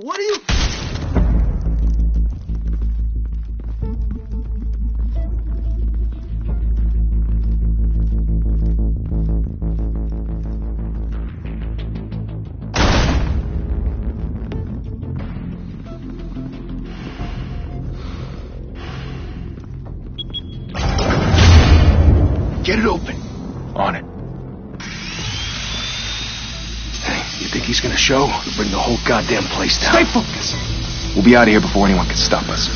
What are you... Get it open. On it. Hey, you think he's gonna show? We'll bring the whole goddamn place down. Stay focused. We'll be out of here before anyone can stop us.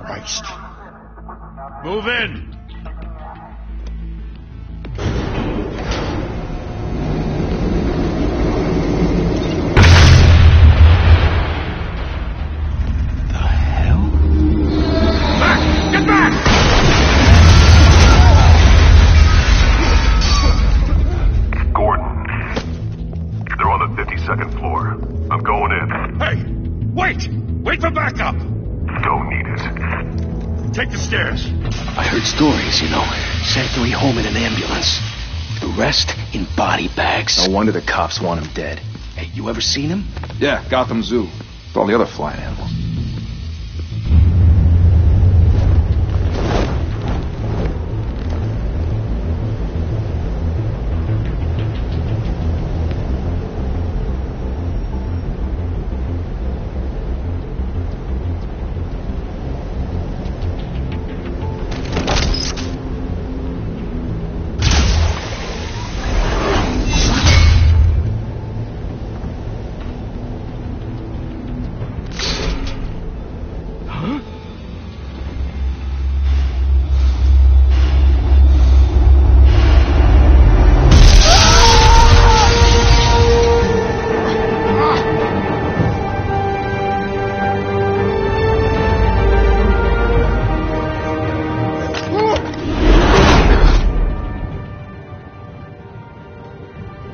Christ. Move in. Wait for backup! Don't need it. Take the stairs. I heard stories, you know. Sanctuary home in an ambulance. The rest in body bags. No wonder the cops want him dead. Hey, you ever seen him? Yeah, Gotham Zoo. With all the other flying animals.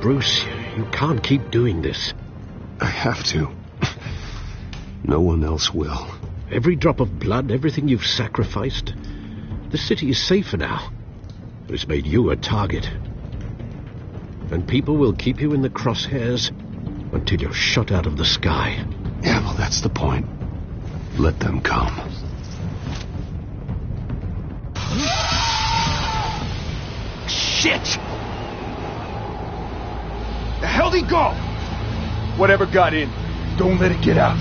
Bruce, you can't keep doing this. I have to. No one else will. Every drop of blood, everything you've sacrificed. The city is safer now. But it's made you a target. And people will keep you in the crosshairs until you're shot out of the sky. Yeah, well, that's the point. Let them come. Shit! The hell'd he go? Whatever got in, don't let it get out.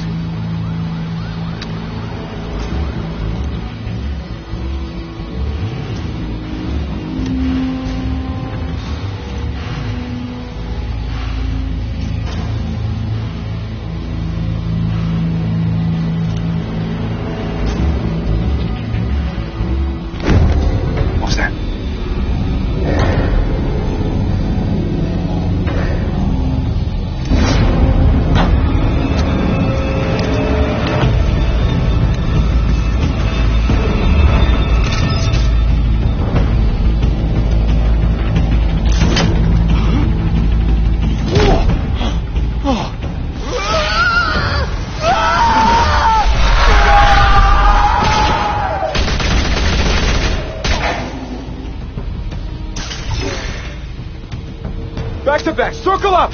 What's that? Back to back, circle up!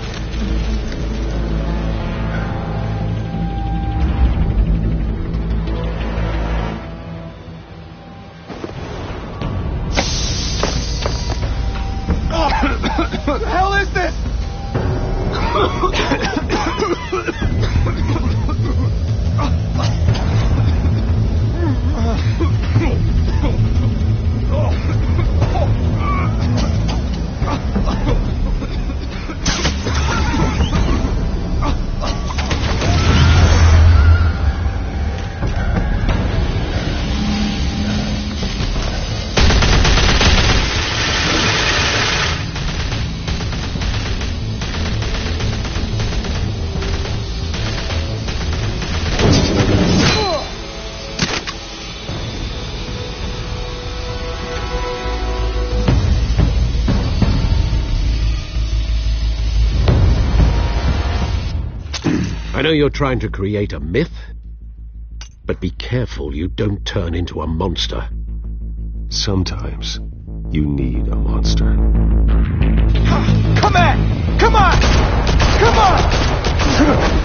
What the hell is this? I know you're trying to create a myth, But be careful you don't turn into a monster. Sometimes you need a monster. Come on! Come on! Come on!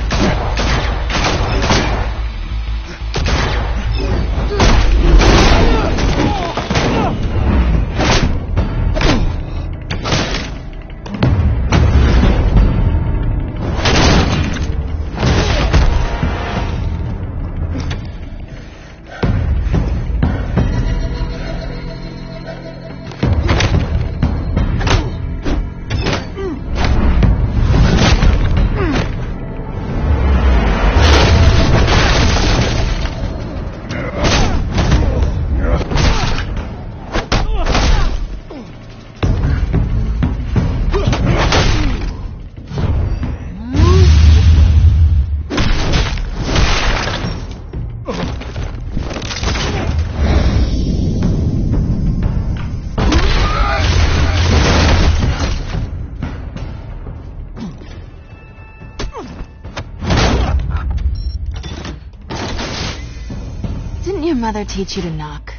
Didn't your mother teach you to knock?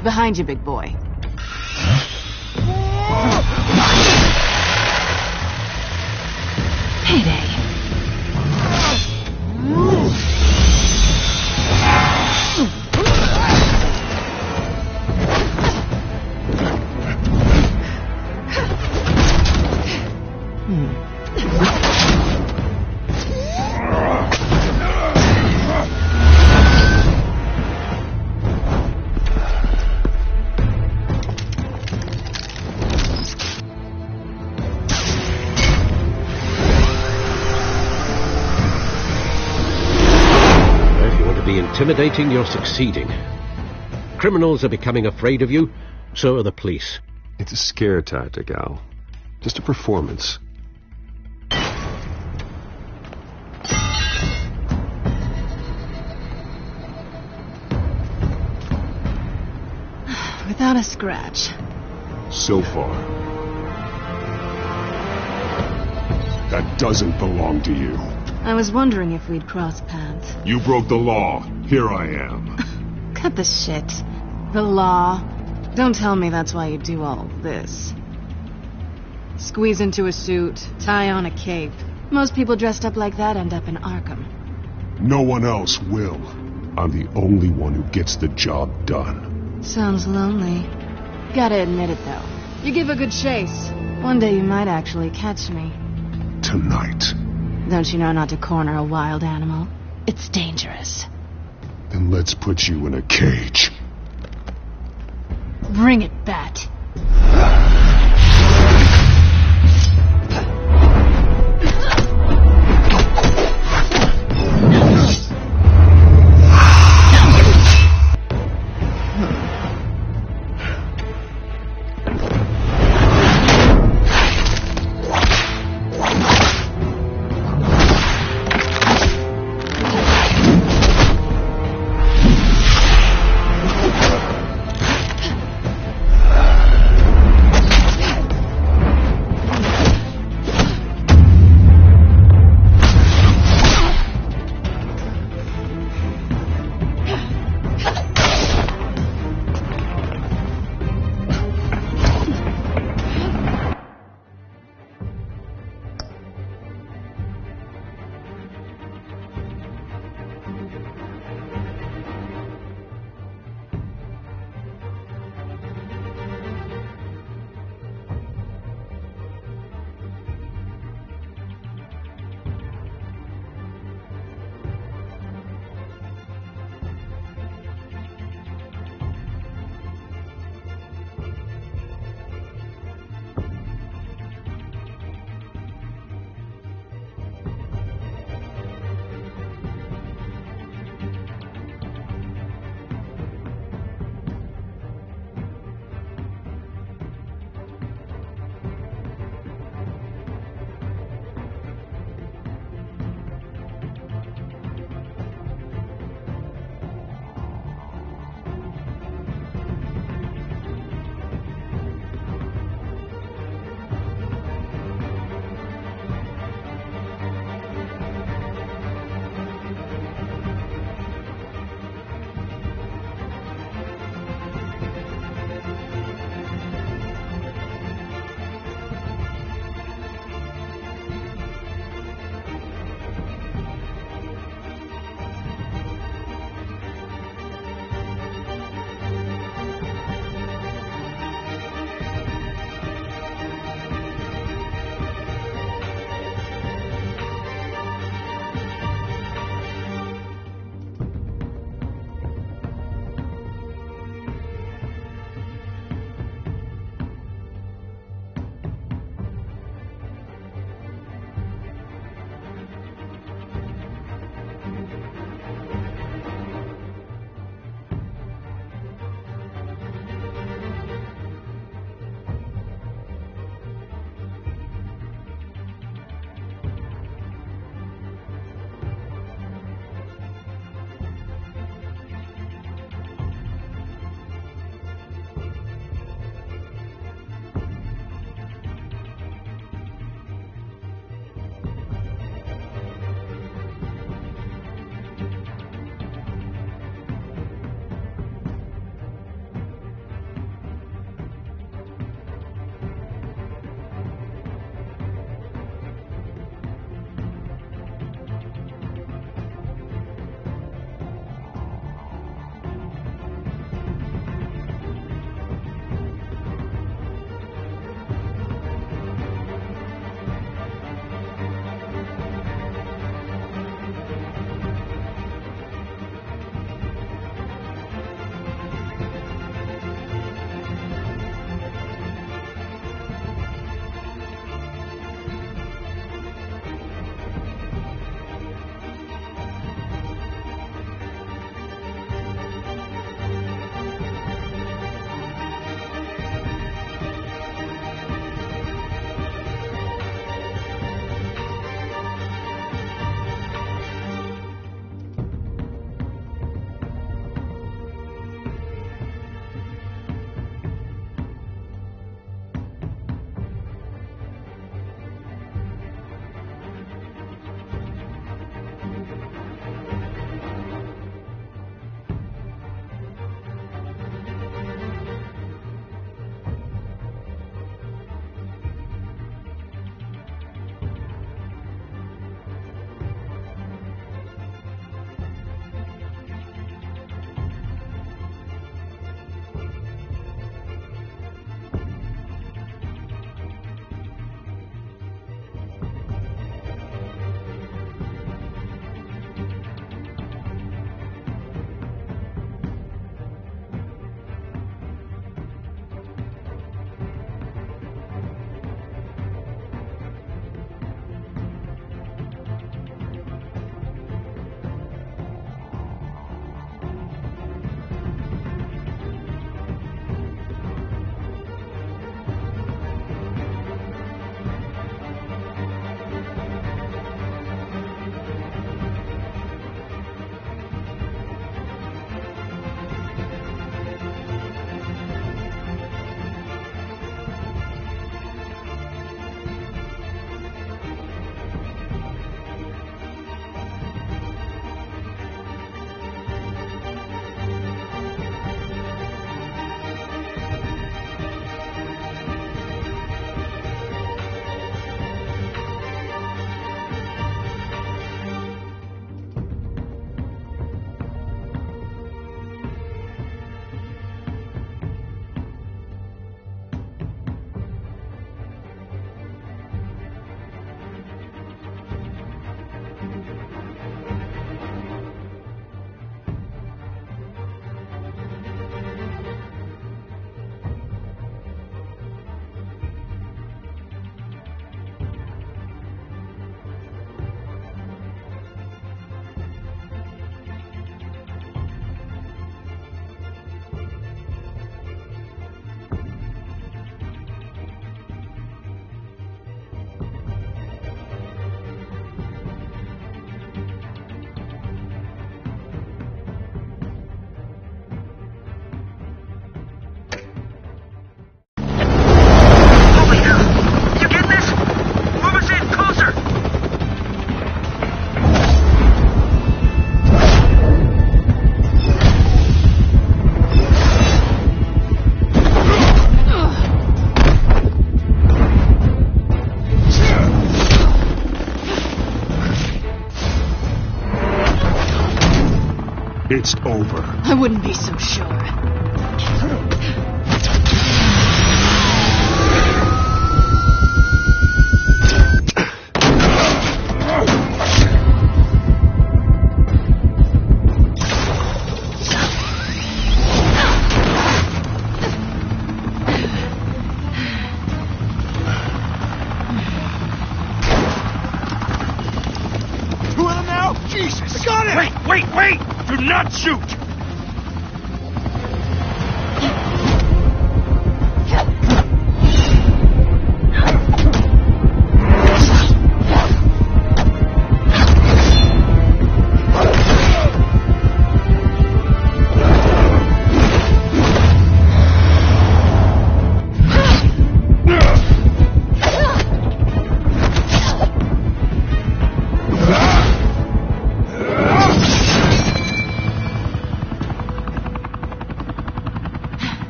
Behind you, big boy. Payday. Intimidating, you're succeeding. Criminals are becoming afraid of you, so are the police. It's a scare tactic, Al. Just a performance. Without a scratch. So far. That doesn't belong to you. I was wondering if we'd cross paths. You broke the law. Here I am. Cut the shit. The law. Don't tell me that's why you do all this. Squeeze into a suit, tie on a cape. Most people dressed up like that end up in Arkham. No one else will. I'm the only one who gets the job done. Sounds lonely. Gotta admit it, though. You give a good chase. One day you might actually catch me. Tonight. Don't you know not to corner a wild animal? It's dangerous. Then let's put you in a cage. Bring it, Bat. It's over. I wouldn't be so sure. Jesus! I got it! Wait! Do not shoot!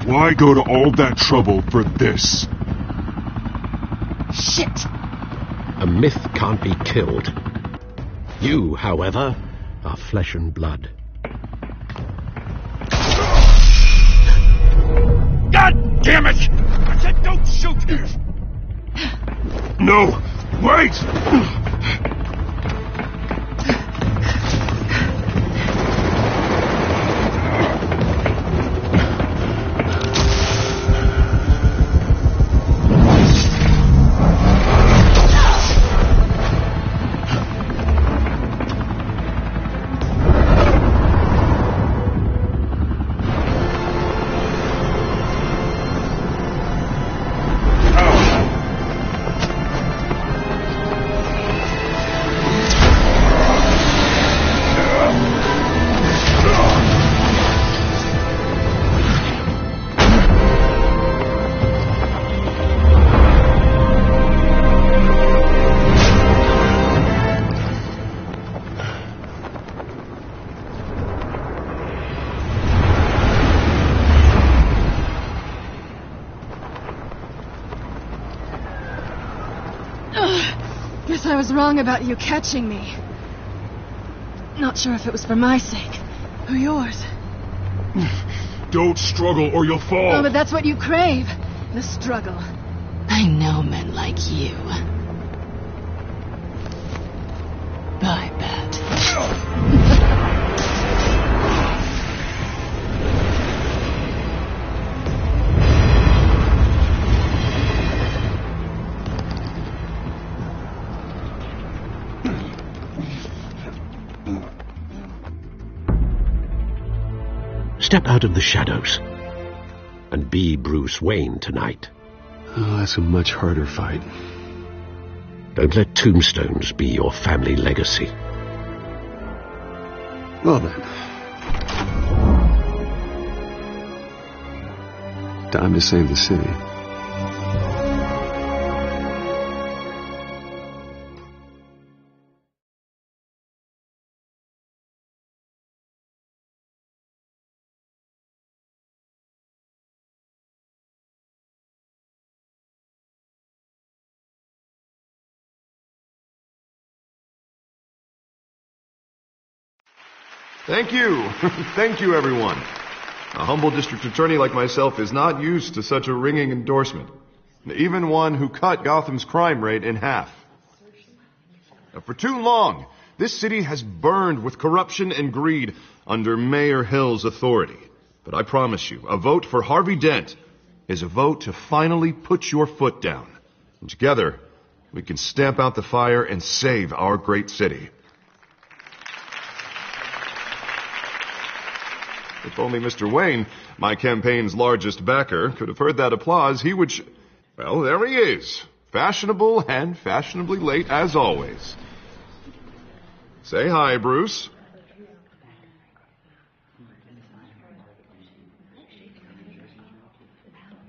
Why go to all that trouble for this? Shit! A myth can't be killed. You, however, are flesh and blood. God damn it! I said don't shoot! No! Wait! Guess I was wrong about you catching me. Not sure if it was for my sake or yours. Don't struggle or you'll fall. Oh, but that's what you crave. The struggle. I know men like you. I bet. Step out of the shadows and be Bruce Wayne tonight. Oh, that's a much harder fight. Don't let tombstones be your family legacy. Well then. Time to save the city. Thank you. Thank you, everyone. A humble district attorney like myself is not used to such a ringing endorsement. Even one who cut Gotham's crime rate in half. For too long, this city has burned with corruption and greed under Mayor Hill's authority. But I promise you, a vote for Harvey Dent is a vote to finally put your foot down. And together, we can stamp out the fire and save our great city. If only Mr. Wayne, my campaign's largest backer, could have heard that applause, he would... Well, there he is. Fashionable and fashionably late as always. Say hi, Bruce.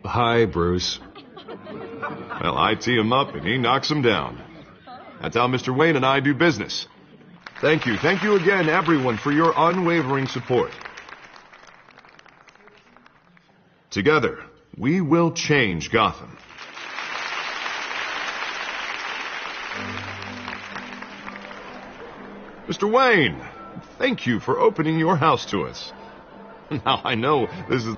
Hi, Bruce. Well, I tee him up and he knocks him down. That's how Mr. Wayne and I do business. Thank you. Thank you again, everyone, for your unwavering support. Together, we will change Gotham. Mr. Wayne, Thank you for opening your house to us. Now I know this is...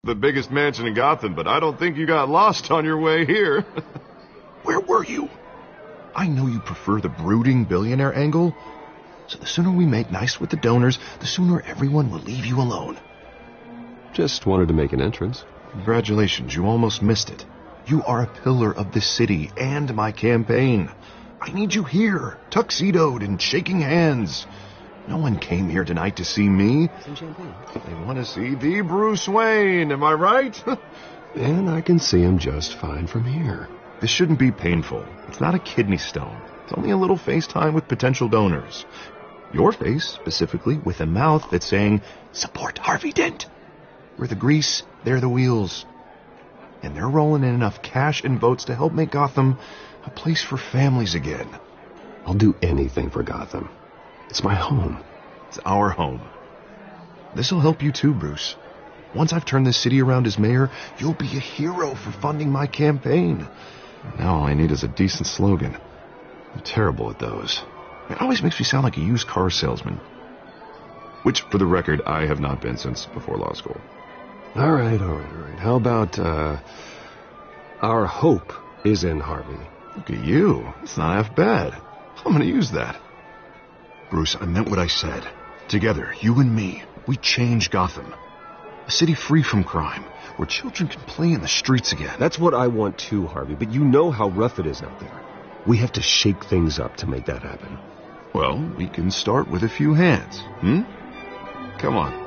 the biggest mansion in Gotham, but I don't think you got lost on your way here. Where were you? I know you prefer the brooding billionaire angle, so the sooner we make nice with the donors, the sooner everyone will leave you alone. Just wanted to make an entrance. Congratulations, you almost missed it. You are a pillar of this city and my campaign. I need you here, tuxedoed and shaking hands. No one came here tonight to see me. Some champagne. They want to see the Bruce Wayne, am I right? And I can see him just fine from here. This shouldn't be painful. It's not a kidney stone. It's only a little FaceTime with potential donors. Your face, specifically, with a mouth that's saying, support Harvey Dent. We're the grease, they're the wheels. And they're rolling in enough cash and votes to help make Gotham a place for families again. I'll do anything for Gotham. It's my home. It's our home. This'll help you too, Bruce. Once I've turned this city around as mayor, you'll be a hero for funding my campaign. Now all I need is a decent slogan. I'm terrible at those. It always makes me sound like a used car salesman. Which, for the record, I have not been since before law school. All right. How about, our hope is in Harvey? Look at you. It's not half bad. I'm gonna use that. Bruce, I meant what I said. Together, you and me, we change Gotham. A city free from crime, where children can play in the streets again. That's what I want too, Harvey, but you know how rough it is out there. We have to shake things up to make that happen. Well, we can start with a few hands, Come on.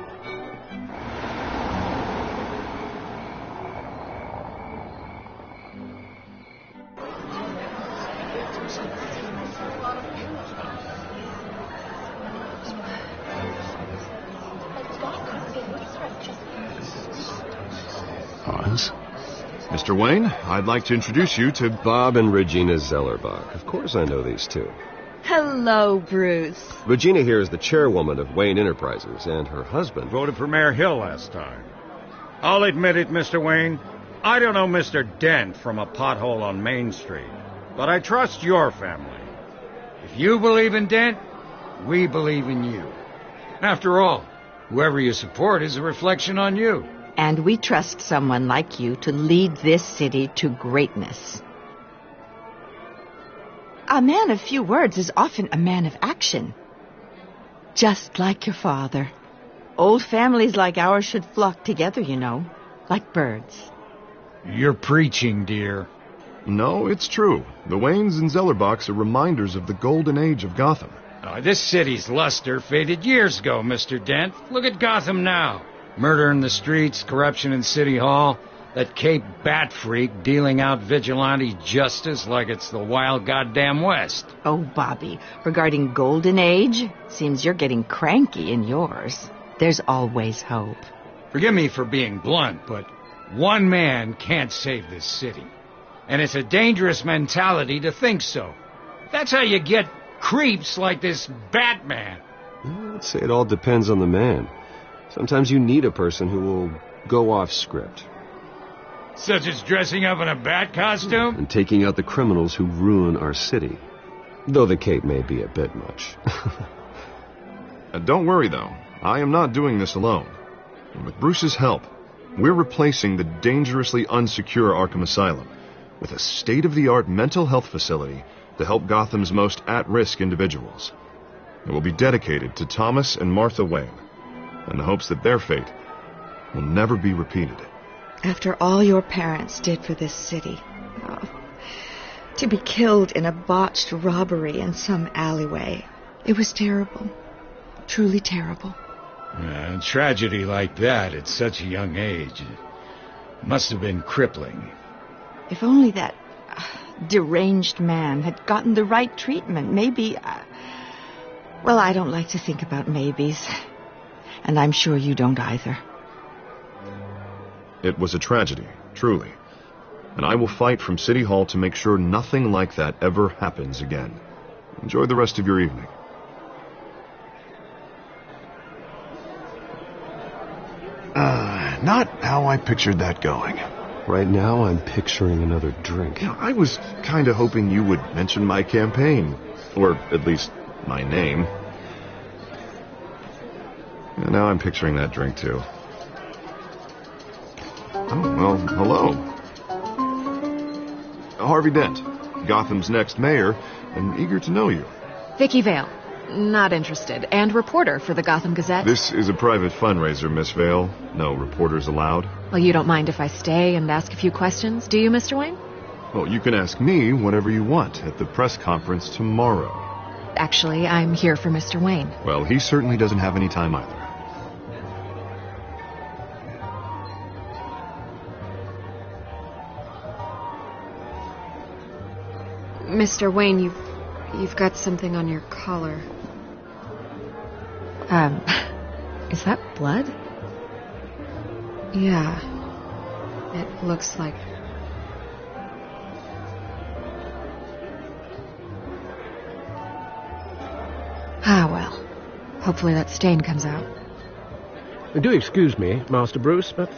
Oz? Mr. Wayne, I'd like to introduce you to Bob and Regina Zellerbach. Of course I know these two. Hello, Bruce. Regina here is the chairwoman of Wayne Enterprises, and her husband Voted for Mayor Hill last time. I'll admit it, Mr. Wayne. I don't know Mr. Dent from a pothole on Main Street, but I trust your family. If you believe in Dent, we believe in you. After all, whoever you support is a reflection on you. And we trust someone like you to lead this city to greatness. A man of few words is often a man of action. Just like your father. Old families like ours should flock together, you know, like birds. You're preaching, dear. No, it's true. The Waynes and Zellerbachs are reminders of the golden age of Gotham. This city's luster faded years ago, Mr. Dent. Look at Gotham now. Murder in the streets, corruption in City Hall, that Cape Bat freak dealing out vigilante justice like it's the wild goddamn West. Oh, Bobby, regarding Golden Age, seems you're getting cranky in yours. There's always hope. Forgive me for being blunt, but one man can't save this city. And it's a dangerous mentality to think so. That's how you get creeps like this Batman. I'd say it all depends on the man. Sometimes you need a person who will go off script. Such as dressing up in a bat costume? And taking out the criminals who ruin our city. Though the cape may be a bit much. Don't worry, though. I am not doing this alone. And with Bruce's help, we're replacing the dangerously unsecure Arkham Asylum with a state-of-the-art mental health facility to help Gotham's most at-risk individuals. It will be dedicated to Thomas and Martha Wayne, in the hopes that their fate will never be repeated. After all your parents did for this city, to be killed in a botched robbery in some alleyway, it was terrible. Truly terrible. A tragedy like that at such a young age must have been crippling. If only that deranged man had gotten the right treatment, maybe... well, I don't like to think about maybes. And I'm sure you don't either. It was a tragedy, truly. And I will fight from City Hall to make sure nothing like that ever happens again. Enjoy the rest of your evening. Not how I pictured that going. Right now, I'm picturing another drink. Yeah, I was kind of hoping you would mention my campaign. Or at least my name. And now I'm picturing that drink, too. Oh, well, hello. Harvey Dent, Gotham's next mayor, and eager to know you. Vicky Vale. Not interested. And reporter for the Gotham Gazette. This is a private fundraiser, Miss Vale. No reporters allowed. Well, you don't mind if I stay and ask a few questions, do you, Mr. Wayne? Well, you can ask me whatever you want at the press conference tomorrow. Actually, I'm here for Mr. Wayne. Well, he certainly doesn't have any time either. Mr. Wayne, you've got something on your collar. Is that blood? Yeah. It looks like... Ah, well. Hopefully that stain comes out. Do excuse me, Master Bruce, but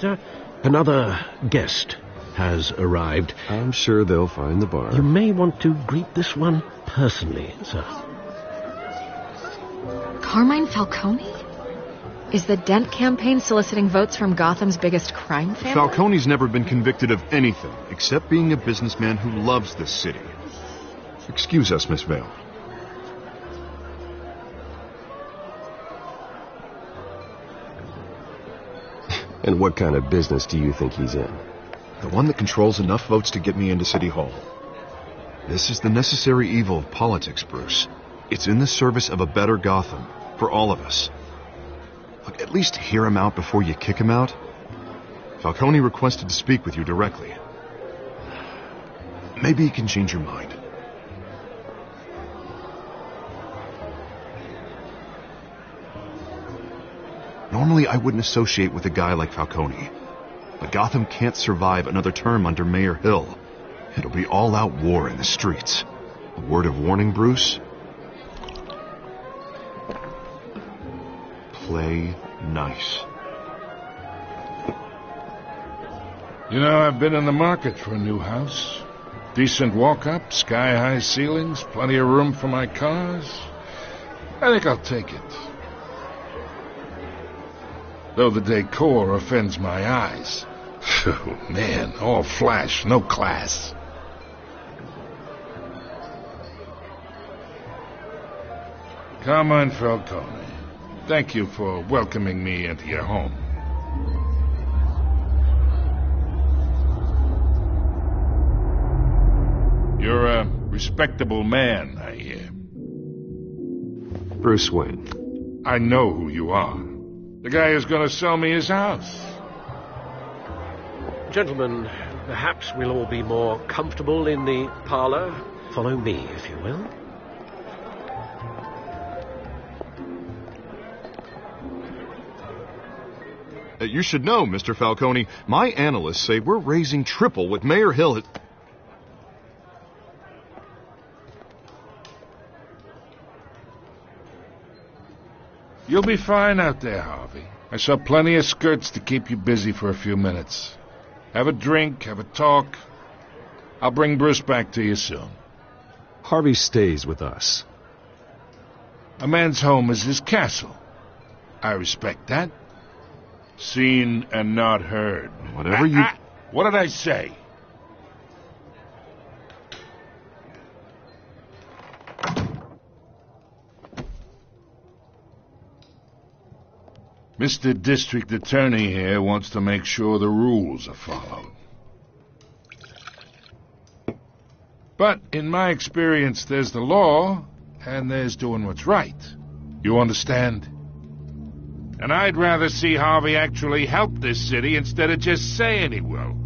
another guest has arrived. I'm sure they'll find the bar. You may want to greet this one personally, sir. Carmine Falcone? Is the Dent campaign soliciting votes from Gotham's biggest crime family? Falcone's never been convicted of anything except being a businessman who loves this city. Excuse us, Miss Vale. And what kind of business do you think he's in? The one that controls enough votes to get me into City Hall. This is the necessary evil of politics, Bruce. It's in the service of a better Gotham, for all of us. Look, at least hear him out before you kick him out. Falcone requested to speak with you directly. Maybe he can change your mind. Normally, I wouldn't associate with a guy like Falcone. But Gotham can't survive another term under Mayor Hill. It'll be all-out war in the streets. A word of warning, Bruce? Play nice. You know, I've been in the market for a new house. Decent walk-up, sky-high ceilings, plenty of room for my cars. I think I'll take it. Though the decor offends my eyes. Oh, man, all flash, no class. Carmine Falcone, thank you for welcoming me into your home. You're a respectable man, I hear. Bruce Wayne. I know who you are. The guy who's going to sell me his house. Gentlemen, perhaps we'll all be more comfortable in the parlor. Follow me, if you will. You should know, Mr. Falcone, my analysts say we're raising triple what Mayor Hill has... You'll be fine out there, Harvey. I saw plenty of skirts to keep you busy for a few minutes. Have a drink, have a talk. I'll bring Bruce back to you soon. Harvey stays with us. A man's home is his castle. I respect that. Seen and not heard. Whatever you... What did I say? Mr. District Attorney here wants to make sure the rules are followed. But in my experience, there's the law, and there's doing what's right. You understand? And I'd rather see Harvey actually help this city instead of just saying he will.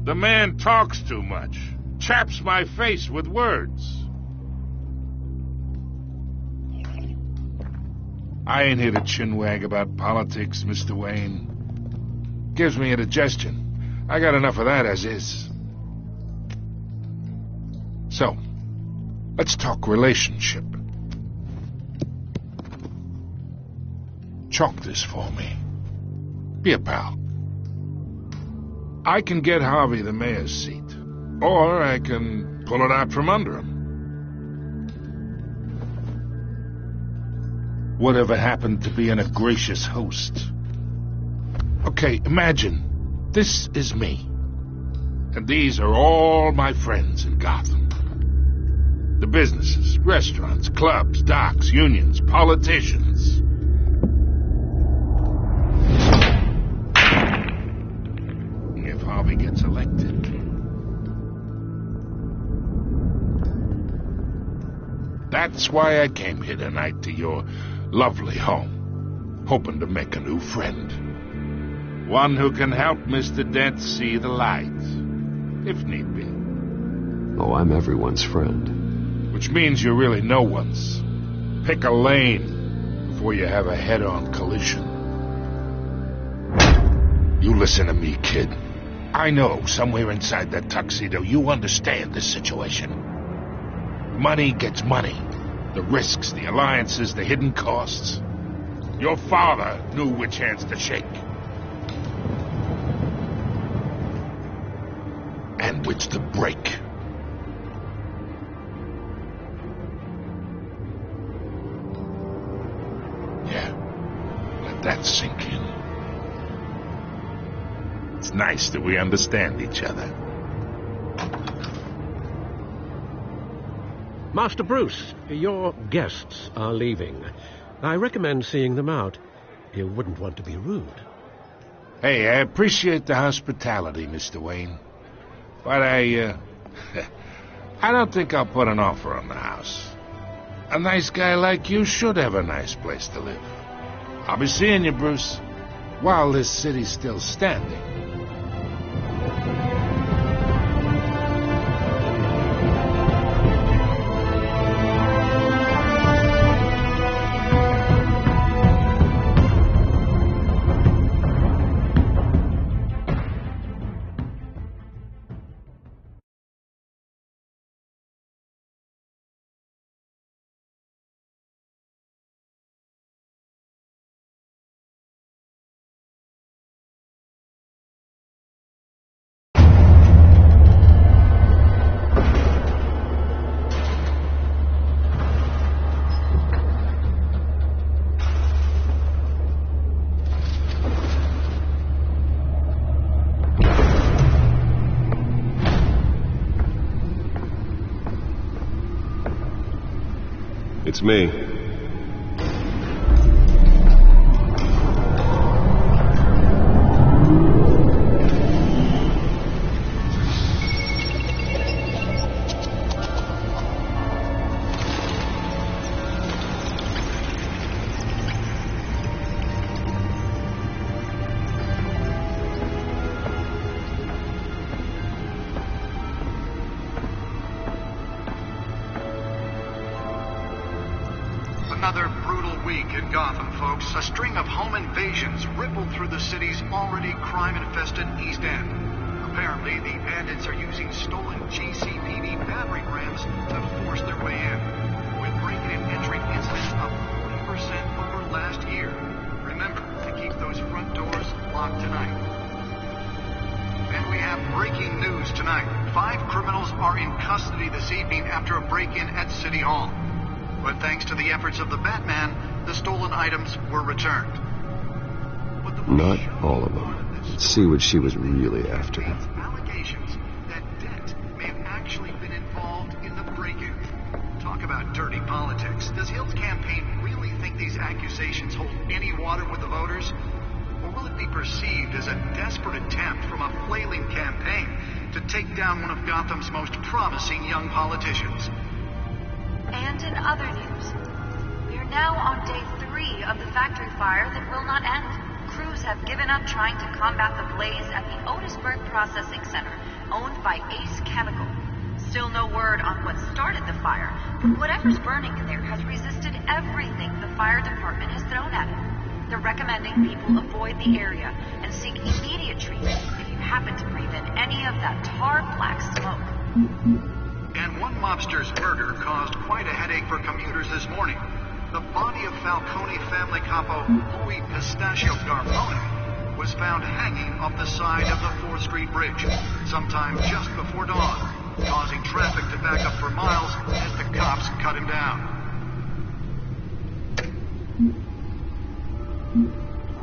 The man talks too much, chaps my face with words. I ain't here to chinwag about politics, Mr. Wayne. Gives me indigestion. I got enough of that as is. So, let's talk relationship. Chalk this for me. Be a pal. I can get Harvey the mayor's seat, or I can pull it out from under him. Whatever happened to being a gracious host? Okay, imagine, this is me. And these are all my friends in Gotham. The businesses, restaurants, clubs, docks, unions, politicians. If Harvey gets elected... That's why I came here tonight to your lovely home, hoping to make a new friend. One who can help Mr. Dent see the light, if need be. Oh, I'm everyone's friend. Which means you're really no one's. Pick a lane before you have a head-on collision. You listen to me, kid. I know somewhere inside that tuxedo you understand this situation. Money gets money. The risks, the alliances, the hidden costs. Your father knew which hands to shake. And which to break. Yeah, let that sink in. It's nice that we understand each other. Master Bruce, your guests are leaving. I recommend seeing them out. You wouldn't want to be rude. Hey, I appreciate the hospitality, Mr. Wayne. But I don't think I'll put an offer on the house. A nice guy like you should have a nice place to live. I'll be seeing you, Bruce, while this city's still standing. It's me. Another brutal week in Gotham, folks. A string of home invasions rippled through the city's already crime-infested East End. Apparently, the bandits are using stolen GCPD battering rams to force their way in, with break-in and entry incidents up 40% over last year. Remember to keep those front doors locked tonight. And we have breaking news tonight. 5 criminals are in custody this evening after a break-in at City Hall. But thanks to the efforts of the Batman, the stolen items were returned. Not all of them. Let's see what she was really after. Allegations that Dent may have actually been involved in the break-in. Talk about dirty politics. Does Hill's campaign really think these accusations hold any water with the voters? Or will it be perceived as a desperate attempt from a flailing campaign to take down one of Gotham's most promising young politicians? And in other news, we are now on day 3 of the factory fire that will not end. Crews have given up trying to combat the blaze at the Otisburg Processing Center, owned by Ace Chemical. Still no word on what started the fire, but whatever's burning in there has resisted everything the fire department has thrown at it. They're recommending people avoid the area and seek immediate treatment if you happen to breathe in any of that tar black smoke. And one mobster's murder caused quite a headache for commuters this morning. The body of Falcone family capo Louis Pistachio Garmone was found hanging off the side of the 4th Street Bridge sometime just before dawn, causing traffic to back up for miles as the cops cut him down.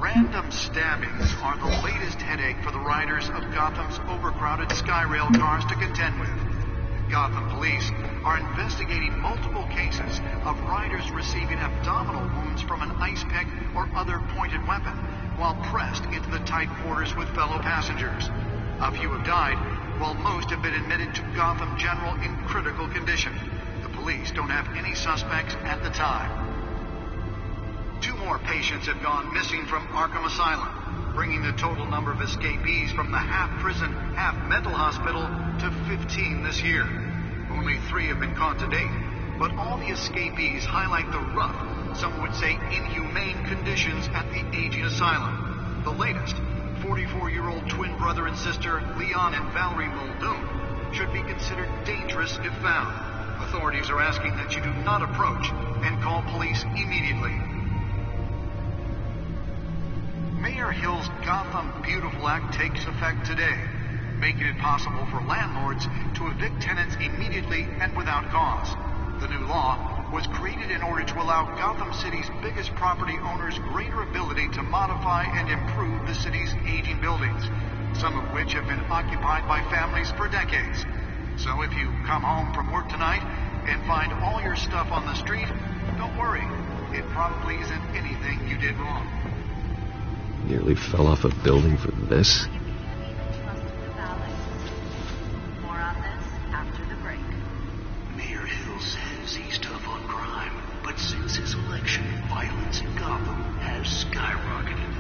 Random stabbings are the latest headache for the riders of Gotham's overcrowded Skyrail cars to contend with. Gotham police are investigating multiple cases of riders receiving abdominal wounds from an ice pick or other pointed weapon while pressed into the tight quarters with fellow passengers. A few have died, while most have been admitted to Gotham General in critical condition. The police don't have any suspects at the time. 2 more patients have gone missing from Arkham Asylum, bringing the total number of escapees from the half-prison, half-mental hospital to 15 this year. Only 3 have been caught to date, but all the escapees highlight the rough, some would say inhumane conditions at the aging asylum. The latest, 44-year-old twin brother and sister Leon and Valerie Muldoon, should be considered dangerous if found. Authorities are asking that you do not approach and call police immediately. Mayor Hill's Gotham Beautiful Act takes effect today, making it possible for landlords to evict tenants immediately and without cause. The new law was created in order to allow Gotham City's biggest property owners greater ability to modify and improve the city's aging buildings, some of which have been occupied by families for decades. So if you come home from work tonight and find all your stuff on the street, don't worry. It probably isn't anything you did wrong. Nearly fell off a building for this? More on this after the break. Mayor Hill says he's tough on crime, but since his election, violence in Gotham has skyrocketed.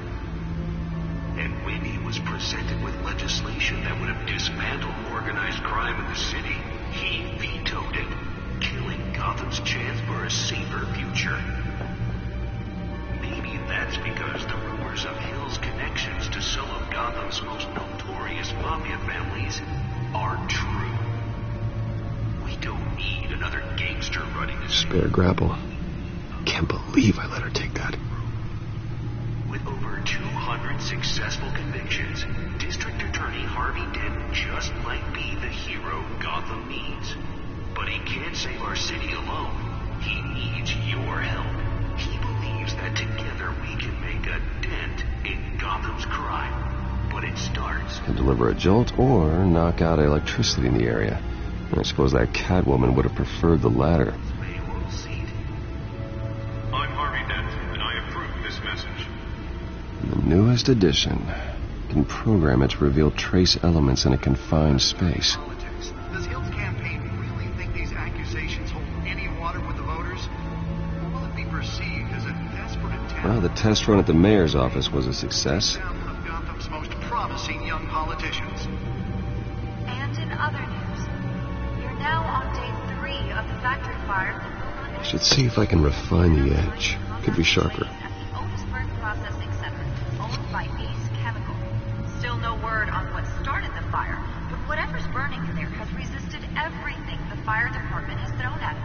And when he was presented with legislation that would have dismantled organized crime in the city, he vetoed it, killing Gotham's chance for a safer future. Maybe that's because the rumors of Hill's connections to some of Gotham's most notorious mafia families are true. We don't need another gangster running the city. Spare grapple. Can't believe I let her take that. With over 200 successful convictions, District Attorney Harvey Dent just might be the hero Gotham needs. But he can't save our city alone. He needs your help. He believes that together we can make a dent in Gotham's crime. But it starts... Can deliver a jolt or knock out electricity in the area. I suppose that Catwoman would have preferred the latter. I'm Harvey Dent, and I approve this message. The newest edition can program it to reveal trace elements in a confined space. Does Hill's campaign really think these accusations hold any water with the voters? Or will it be perceived as a desperate attempt? Well, the test run at the mayor's office was a success. Of Gotham's most promising young politicians. And in other news, we're now on day 3 of the factory fire that will not I should see if I can refine the edge. Could be sharper. Otisburg Processing Center, owned by Ace Chemical. Still no word on what started the fire, but whatever's burning in there has resisted everything the fire department has thrown at it.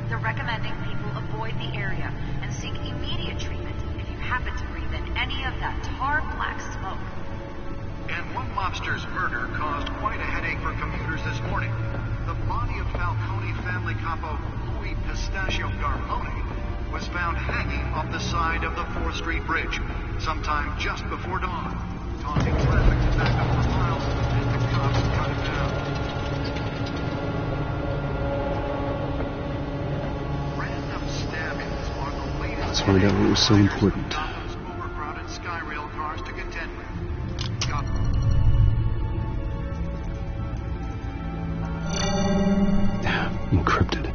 They're recommending people avoid the area and seek immediate treatment if you happen to breathe in any of that tar black smoke. And one mobster's murder caused quite a headache for commuters this morning. The body of Falcone family capo Louis Pistachio Garpone was found hanging off the side of the 4th Street Bridge sometime just before dawn, causing traffic to back up for miles and the cops cut it down. Random stabbings are the latest... Let's find out what was so important. Gotham's overcrowded Skyrail cars to contend with. Encrypted.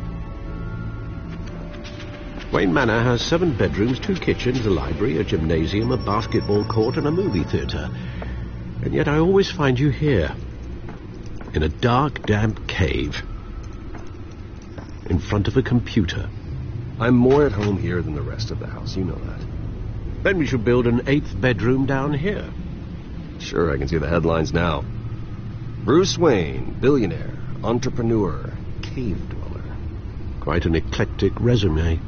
Wayne Manor has 7 bedrooms, 2 kitchens, a library, a gymnasium, a basketball court, and a movie theatre. And yet I always find you here, in a dark, damp cave, in front of a computer. I'm more at home here than the rest of the house, you know that. Then we should build an 8th bedroom down here. Sure, I can see the headlines now. Bruce Wayne, billionaire, entrepreneur, cave dweller. Quite an eclectic resume.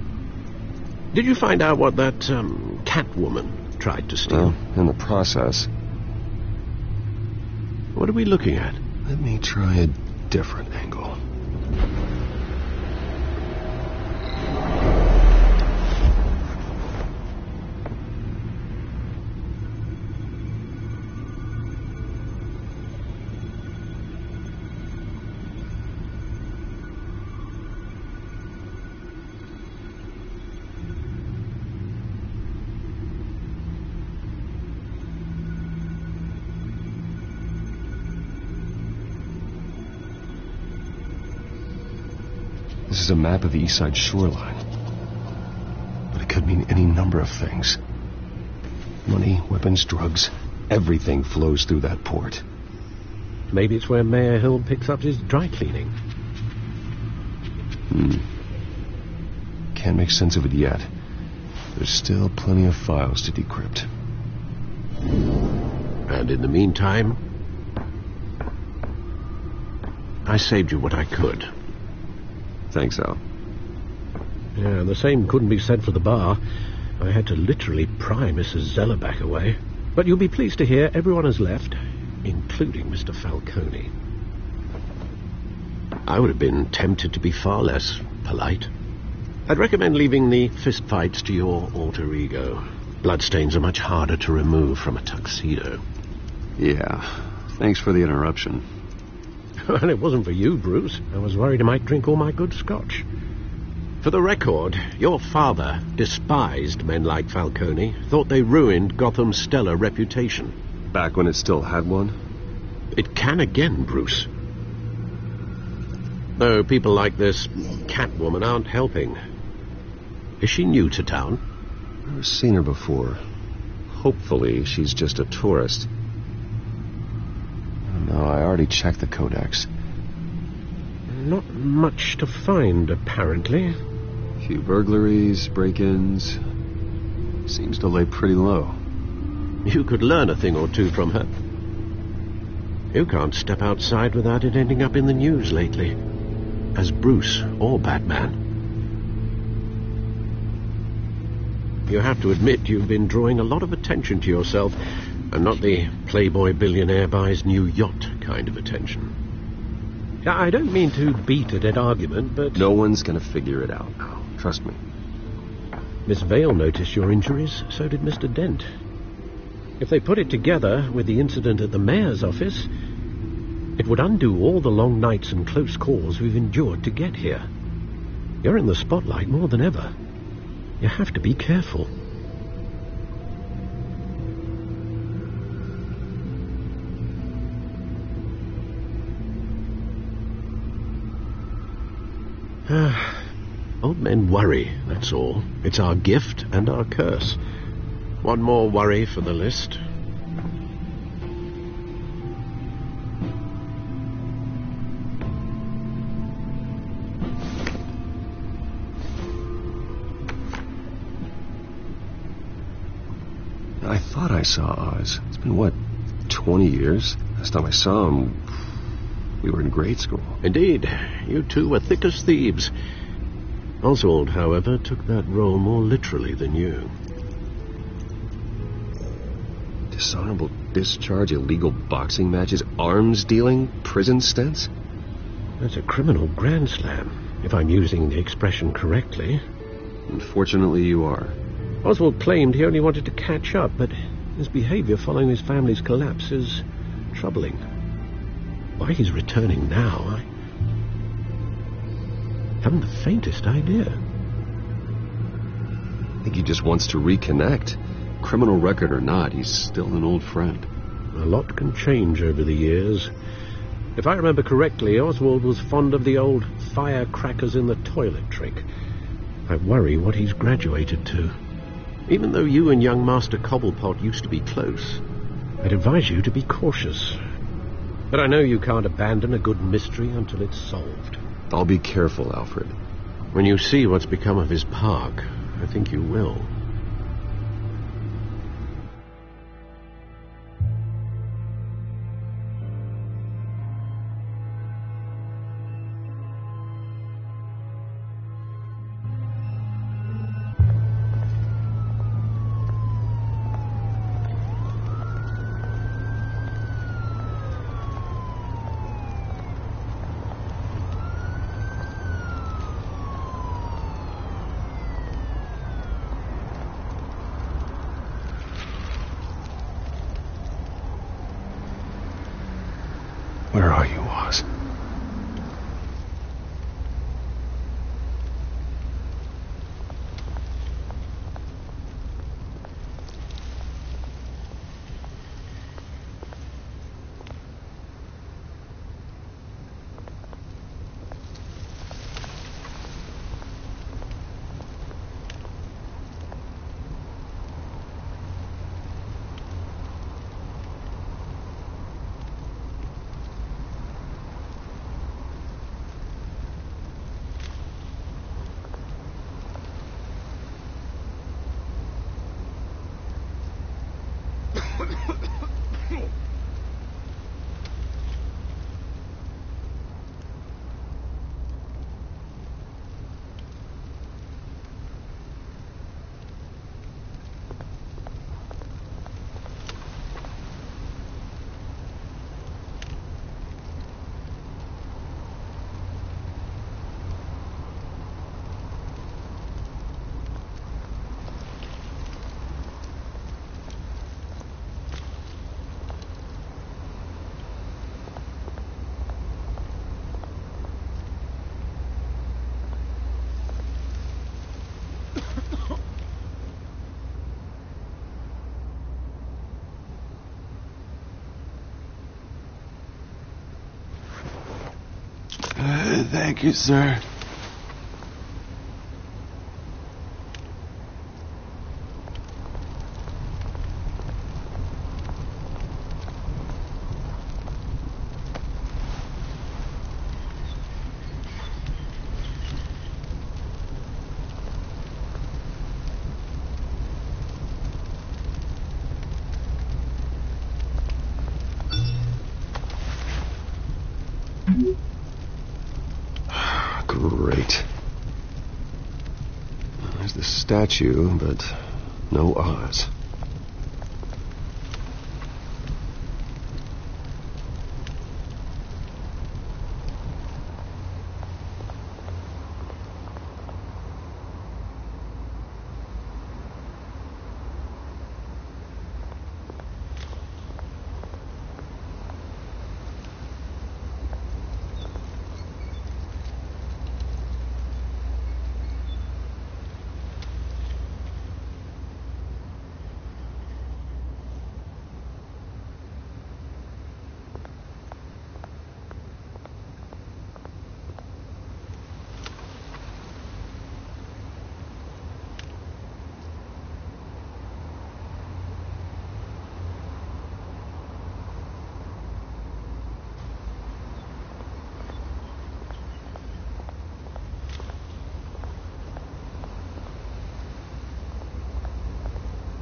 Did you find out what that Catwoman tried to steal? Well, in the process. What are we looking at? Let me try a different angle. This is a map of the East Side shoreline. But it could mean any number of things. Money, weapons, drugs, everything flows through that port. Maybe it's where Mayor Hill picks up his dry cleaning. Can't make sense of it yet. There's still plenty of files to decrypt. And in the meantime, I saved you what I could. Thanks, Al. Yeah, and the same couldn't be said for the bar. I had to literally pry Mrs. Zellerback away. But you'll be pleased to hear everyone has left, including Mr. Falcone. I would have been tempted to be far less polite. I'd recommend leaving the fistfights to your alter ego. Bloodstains are much harder to remove from a tuxedo. Yeah, thanks for the interruption. Well, it wasn't for you, Bruce. I was worried I might drink all my good scotch. For the record, your father despised men like Falcone, thought they ruined Gotham's stellar reputation. Back when it still had one? It can again, Bruce. Though people like this Catwoman aren't helping. Is she new to town? Never seen her before. Hopefully she's just a tourist. No, I already checked the codex. Not much to find, apparently. A few burglaries, break-ins. Seems to lay pretty low. You could learn a thing or two from her. You can't step outside without it ending up in the news lately. As Bruce or Batman. You have to admit you've been drawing a lot of attention to yourself, and not the playboy billionaire buys new yacht kind of attention. I don't mean to beat a dead argument, but... No one's gonna figure it out now. Trust me. Miss Vale noticed your injuries, so did Mr. Dent. If they put it together with the incident at the mayor's office, it would undo all the long nights and close calls we've endured to get here. You're in the spotlight more than ever. You have to be careful. Old men worry, that's all. It's our gift and our curse. One more worry for the list. I thought I saw Oz. It's been, what, 20 years? Last time I saw him, we were in grade school. Indeed. You two were thick as thieves. Oswald, however, took that role more literally than you. Dishonorable discharge, illegal boxing matches, arms dealing, prison stints? That's a criminal grand slam, if I'm using the expression correctly. Unfortunately, you are. Oswald claimed he only wanted to catch up, but his behavior following his family's collapse is troubling. Why he's returning now, I haven't the faintest idea. I think he just wants to reconnect. Criminal record or not, he's still an old friend. A lot can change over the years. If I remember correctly, Oswald was fond of the old firecrackers in the toilet trick. I worry what he's graduated to. Even though you and young Master Cobblepot used to be close, I'd advise you to be cautious. But I know you can't abandon a good mystery until it's solved. I'll be careful, Alfred. When you see what's become of his park, I think you will. Where are you, Oz? Thank you, sir. Great. There's the statue, but no Oz.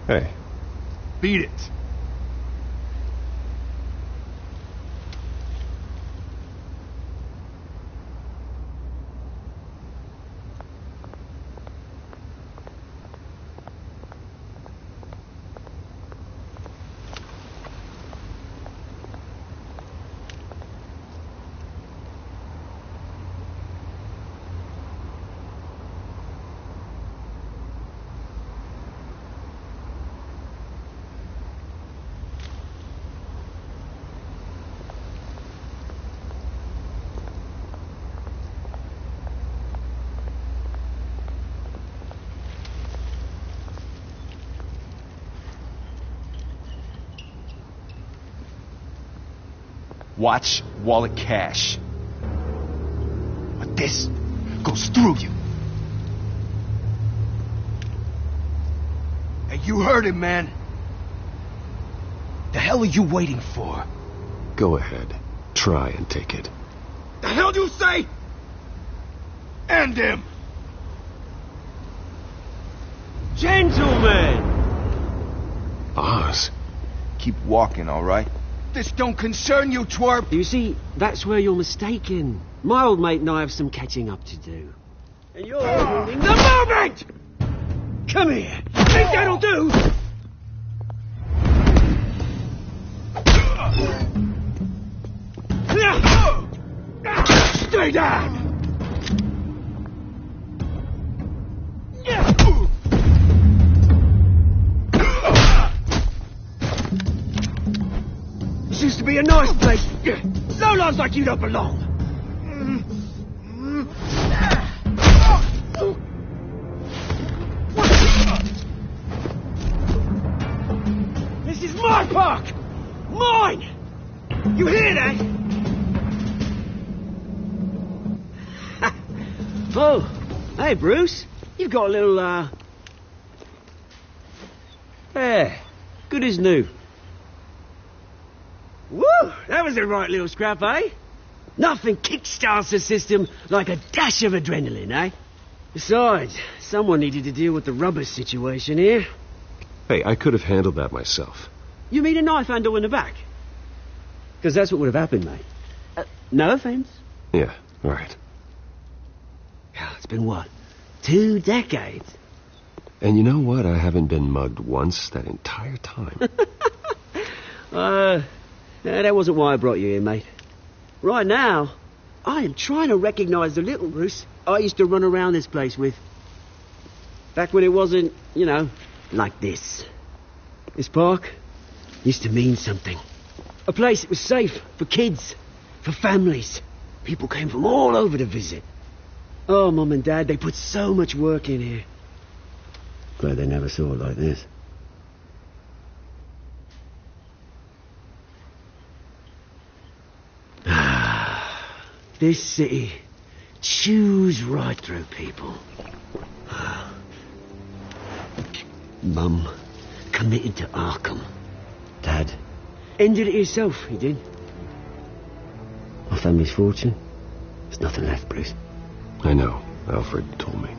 Hey. Beat it. Watch wallet cash. But this goes through you. Hey, you heard it, man. The hell are you waiting for? Go ahead. Try and take it. The hell do you say? End him! Gentlemen! Oz. Keep walking, all right? This don't concern you, twerp! You see, that's where you're mistaken. My old mate and I have some catching up to do. And you're ruining the moment! Come here! Think that'll do? Stay down! This used to be a nice place. Solons like you don't belong. This is my park! Mine! You hear that? Oh, hey, Bruce. You've got a little, Yeah, good as new. Woo! That was a right little scrap, eh? Nothing kickstarts the system like a dash of adrenaline, eh? Besides, someone needed to deal with the rubber situation here. Hey, I could have handled that myself. You mean a knife handle in the back? Because that's what would have happened, mate. No offense. Yeah, right. It's been, what, 2 decades? And you know what? I haven't been mugged once that entire time. That wasn't why I brought you here, mate. Right now, I am trying to recognize the little Bruce I used to run around this place with. Back when it wasn't, you know, like this. This park used to mean something. A place that was safe for kids, for families. People came from all over to visit. Oh, Mum and Dad, they put so much work in here. Glad they never saw it like this. This city chews right through people. Mum committed to Arkham. Dad ended it himself, he did. My family's fortune, there's nothing left, Bruce. I know. Alfred told me.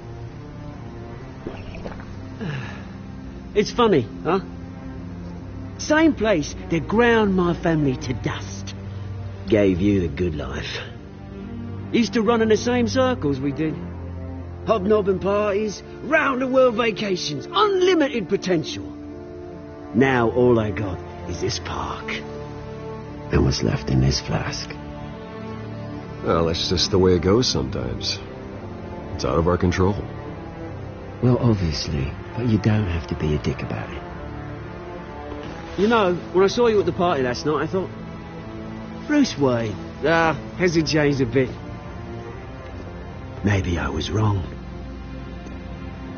It's funny, huh? Same place that ground my family to dust. Gave you the good life. Used to run in the same circles we did. Hobnobbing parties, round-the-world vacations, unlimited potential. Now all I got is this park. And what's left in this flask. Well, that's just the way it goes sometimes. It's out of our control. Well, obviously, but you don't have to be a dick about it. You know, when I saw you at the party last night, I thought, Bruce Wayne, has he changed a bit? Maybe I was wrong.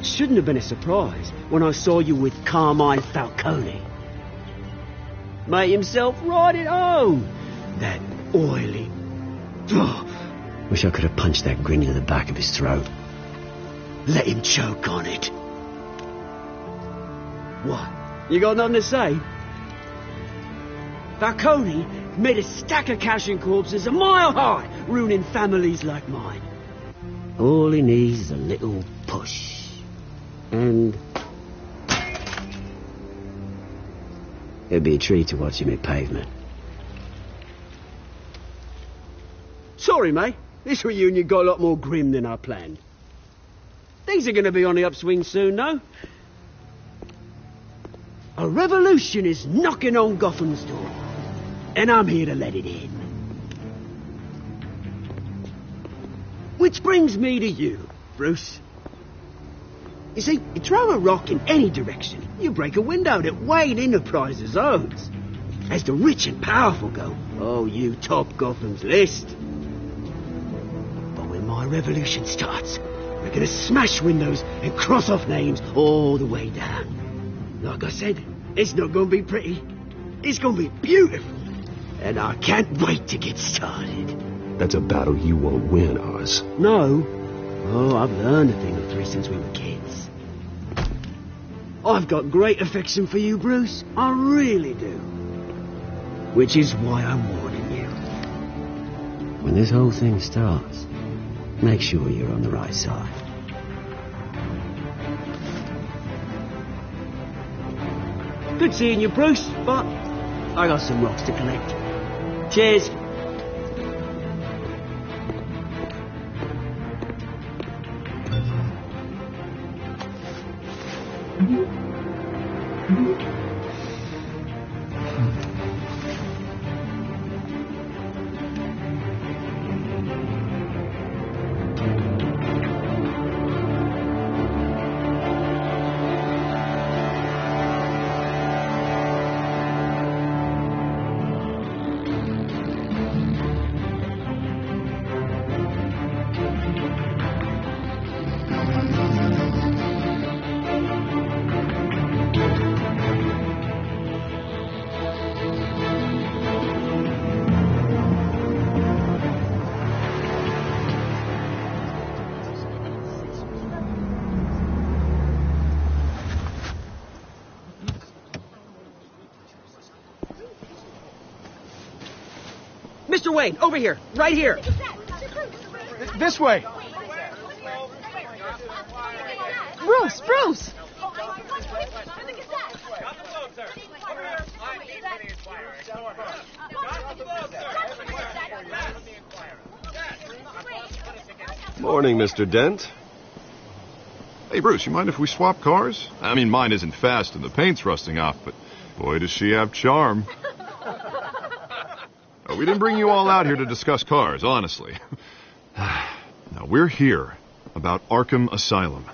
Shouldn't have been a surprise when I saw you with Carmine Falcone. Made himself right at home. That oily... Wish I could have punched that grin into the back of his throat. Let him choke on it. What? You got nothing to say? Falcone made a stack of cash and corpses a mile high, ruining families like mine. All he needs is a little push. And... it'd be a treat to watch him hit pavement. Sorry, mate. This reunion got a lot more grim than I planned. Things are going to be on the upswing soon, though. A revolution is knocking on Gotham's door. And I'm here to let it in. Which brings me to you, Bruce. You see, you throw a rock in any direction, you break a window that Wayne Enterprises owns. As the rich and powerful go, oh, you top Gotham's list. But when my revolution starts, we're gonna smash windows and cross off names all the way down. Like I said, it's not gonna be pretty. It's gonna be beautiful. And I can't wait to get started. That's a battle you won't win, Oz. No. Oh, I've learned a thing or three since we were kids. I've got great affection for you, Bruce. I really do. Which is why I'm warning you. When this whole thing starts, make sure you're on the right side. Good seeing you, Bruce, but I got some rocks to collect. Cheers. Mr. Wayne, over here. Right here. This way. Bruce, Bruce! Morning, Mr. Dent. Hey, Bruce, you mind if we swap cars? I mean, mine isn't fast and the paint's rusting off, but boy, does she have charm. We didn't bring you all out here to discuss cars, honestly. Now, we're here about Arkham Asylum.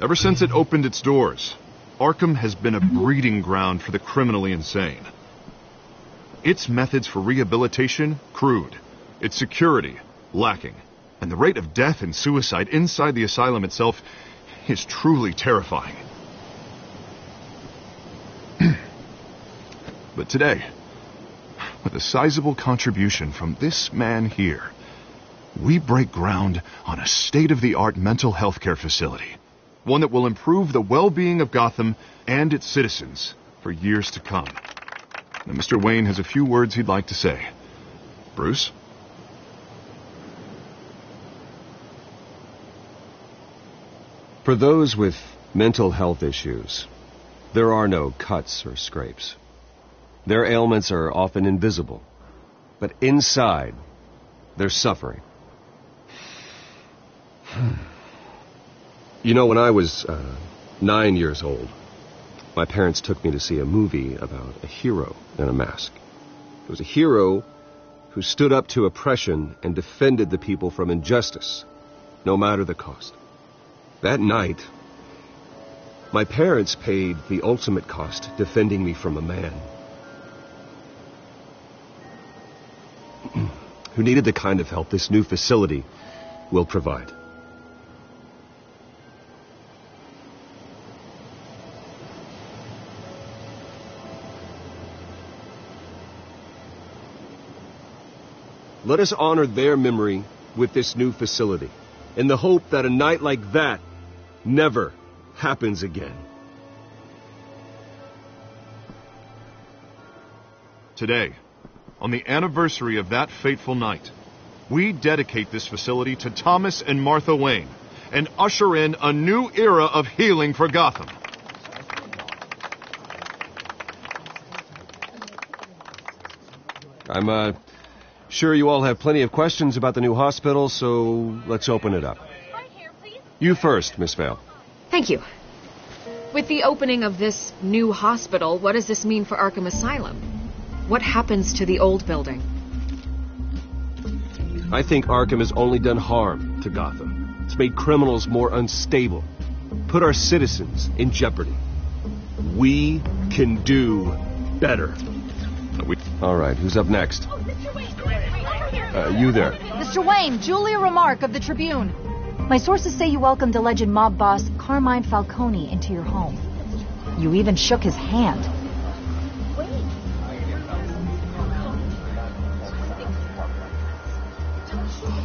Ever since it opened its doors, Arkham has been a breeding ground for the criminally insane. Its methods for rehabilitation, crude. Its security, lacking. And the rate of death and suicide inside the asylum itself is truly terrifying. But today, with a sizable contribution from this man here, we break ground on a state-of-the-art mental health care facility. One that will improve the well-being of Gotham and its citizens for years to come. Now, Mr. Wayne has a few words he'd like to say. Bruce? For those with mental health issues, there are no cuts or scrapes. Their ailments are often invisible, but inside, they're suffering. You know, when I was 9 years old, my parents took me to see a movie about a hero in a mask. It was a hero who stood up to oppression and defended the people from injustice, no matter the cost. That night, my parents paid the ultimate cost defending me from a man who needed the kind of help this new facility will provide. Let us honor their memory with this new facility, in the hope that a night like that never happens again. Today, on the anniversary of that fateful night, we dedicate this facility to Thomas and Martha Wayne and usher in a new era of healing for Gotham. I'm sure you all have plenty of questions about the new hospital, so let's open it up. You first, Miss Vale. Thank you. With the opening of this new hospital, what does this mean for Arkham Asylum? What happens to the old building? I think Arkham has only done harm to Gotham. It's made criminals more unstable, put our citizens in jeopardy. We can do better. All right, who's up next? You there. Mr. Wayne, Julia Remark of the Tribune. My sources say you welcomed alleged mob boss Carmine Falcone into your home. You even shook his hand.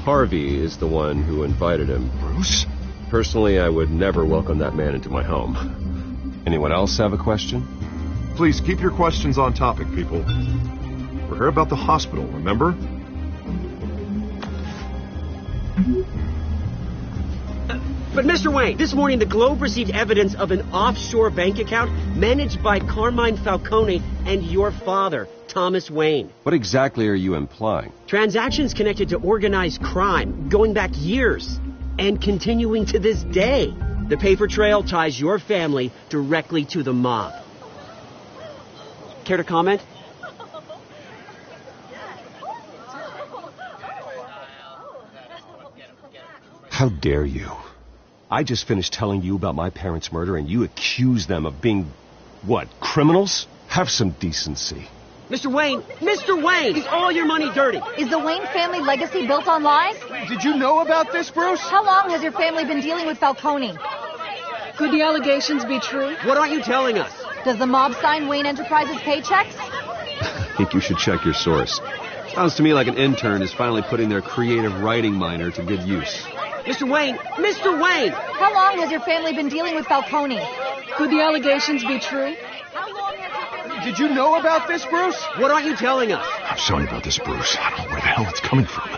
Harvey is the one who invited him. Bruce? Personally, I would never welcome that man into my home. Anyone else have a question? Please keep your questions on topic, people. We're here about the hospital, remember? But Mr. Wayne, this morning the Globe received evidence of an offshore bank account managed by Carmine Falcone and your father, Thomas Wayne. What exactly are you implying? Transactions connected to organized crime, going back years, and continuing to this day. The paper trail ties your family directly to the mob. Care to comment? How dare you? I just finished telling you about my parents' murder and you accuse them of being, what, criminals? Have some decency. Mr. Wayne! Mr. Wayne! Is all your money dirty? Is the Wayne family legacy built on lies? Did you know about this, Bruce? How long has your family been dealing with Falcone? Could the allegations be true? What aren't you telling us? Does the mob sign Wayne Enterprises paychecks? I think you should check your source. Sounds to me like an intern is finally putting their creative writing minor to good use. Mr. Wayne! Mr. Wayne! How long has your family been dealing with Falcone? Could the allegations be true? Did you know about this, Bruce? What aren't you telling us? I'm sorry about this, Bruce. I don't know where the hell it's coming from.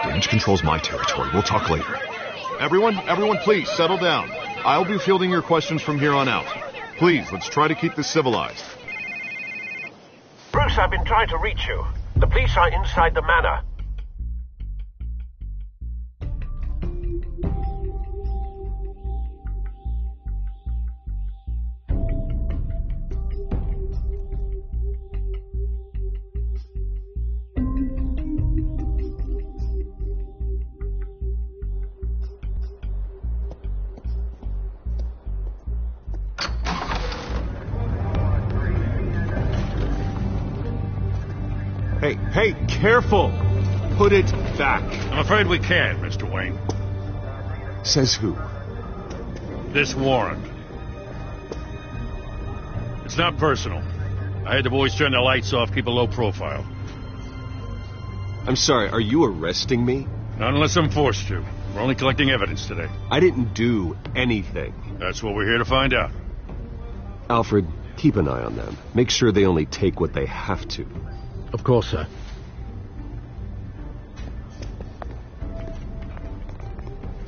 Damage control's my territory. We'll talk later. Everyone, please, settle down. I'll be fielding your questions from here on out. Please, let's try to keep this civilized. Bruce, I've been trying to reach you. The police are inside the manor. Hey, careful! Put it back. I'm afraid we can't, Mr. Wayne. Says who? This warrant. It's not personal. I had the boys turn the lights off, keep a low profile. I'm sorry, are you arresting me? Not unless I'm forced to. We're only collecting evidence today. I didn't do anything. That's what we're here to find out. Alfred, keep an eye on them. Make sure they only take what they have to. Of course, sir.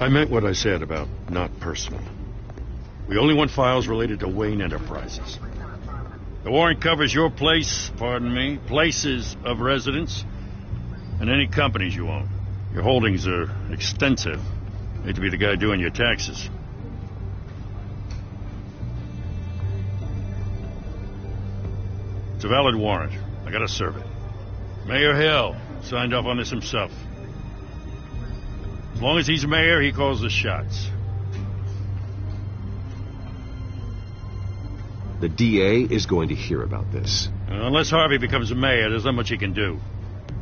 I meant what I said about not personal. We only want files related to Wayne Enterprises. The warrant covers your place, pardon me, places of residence, and any companies you own. Your holdings are extensive. Hate to be the guy doing your taxes. It's a valid warrant. I gotta serve it. Mayor Hill signed off on this himself. As long as he's mayor, he calls the shots. The DA is going to hear about this. Unless Harvey becomes a mayor, there's not much he can do.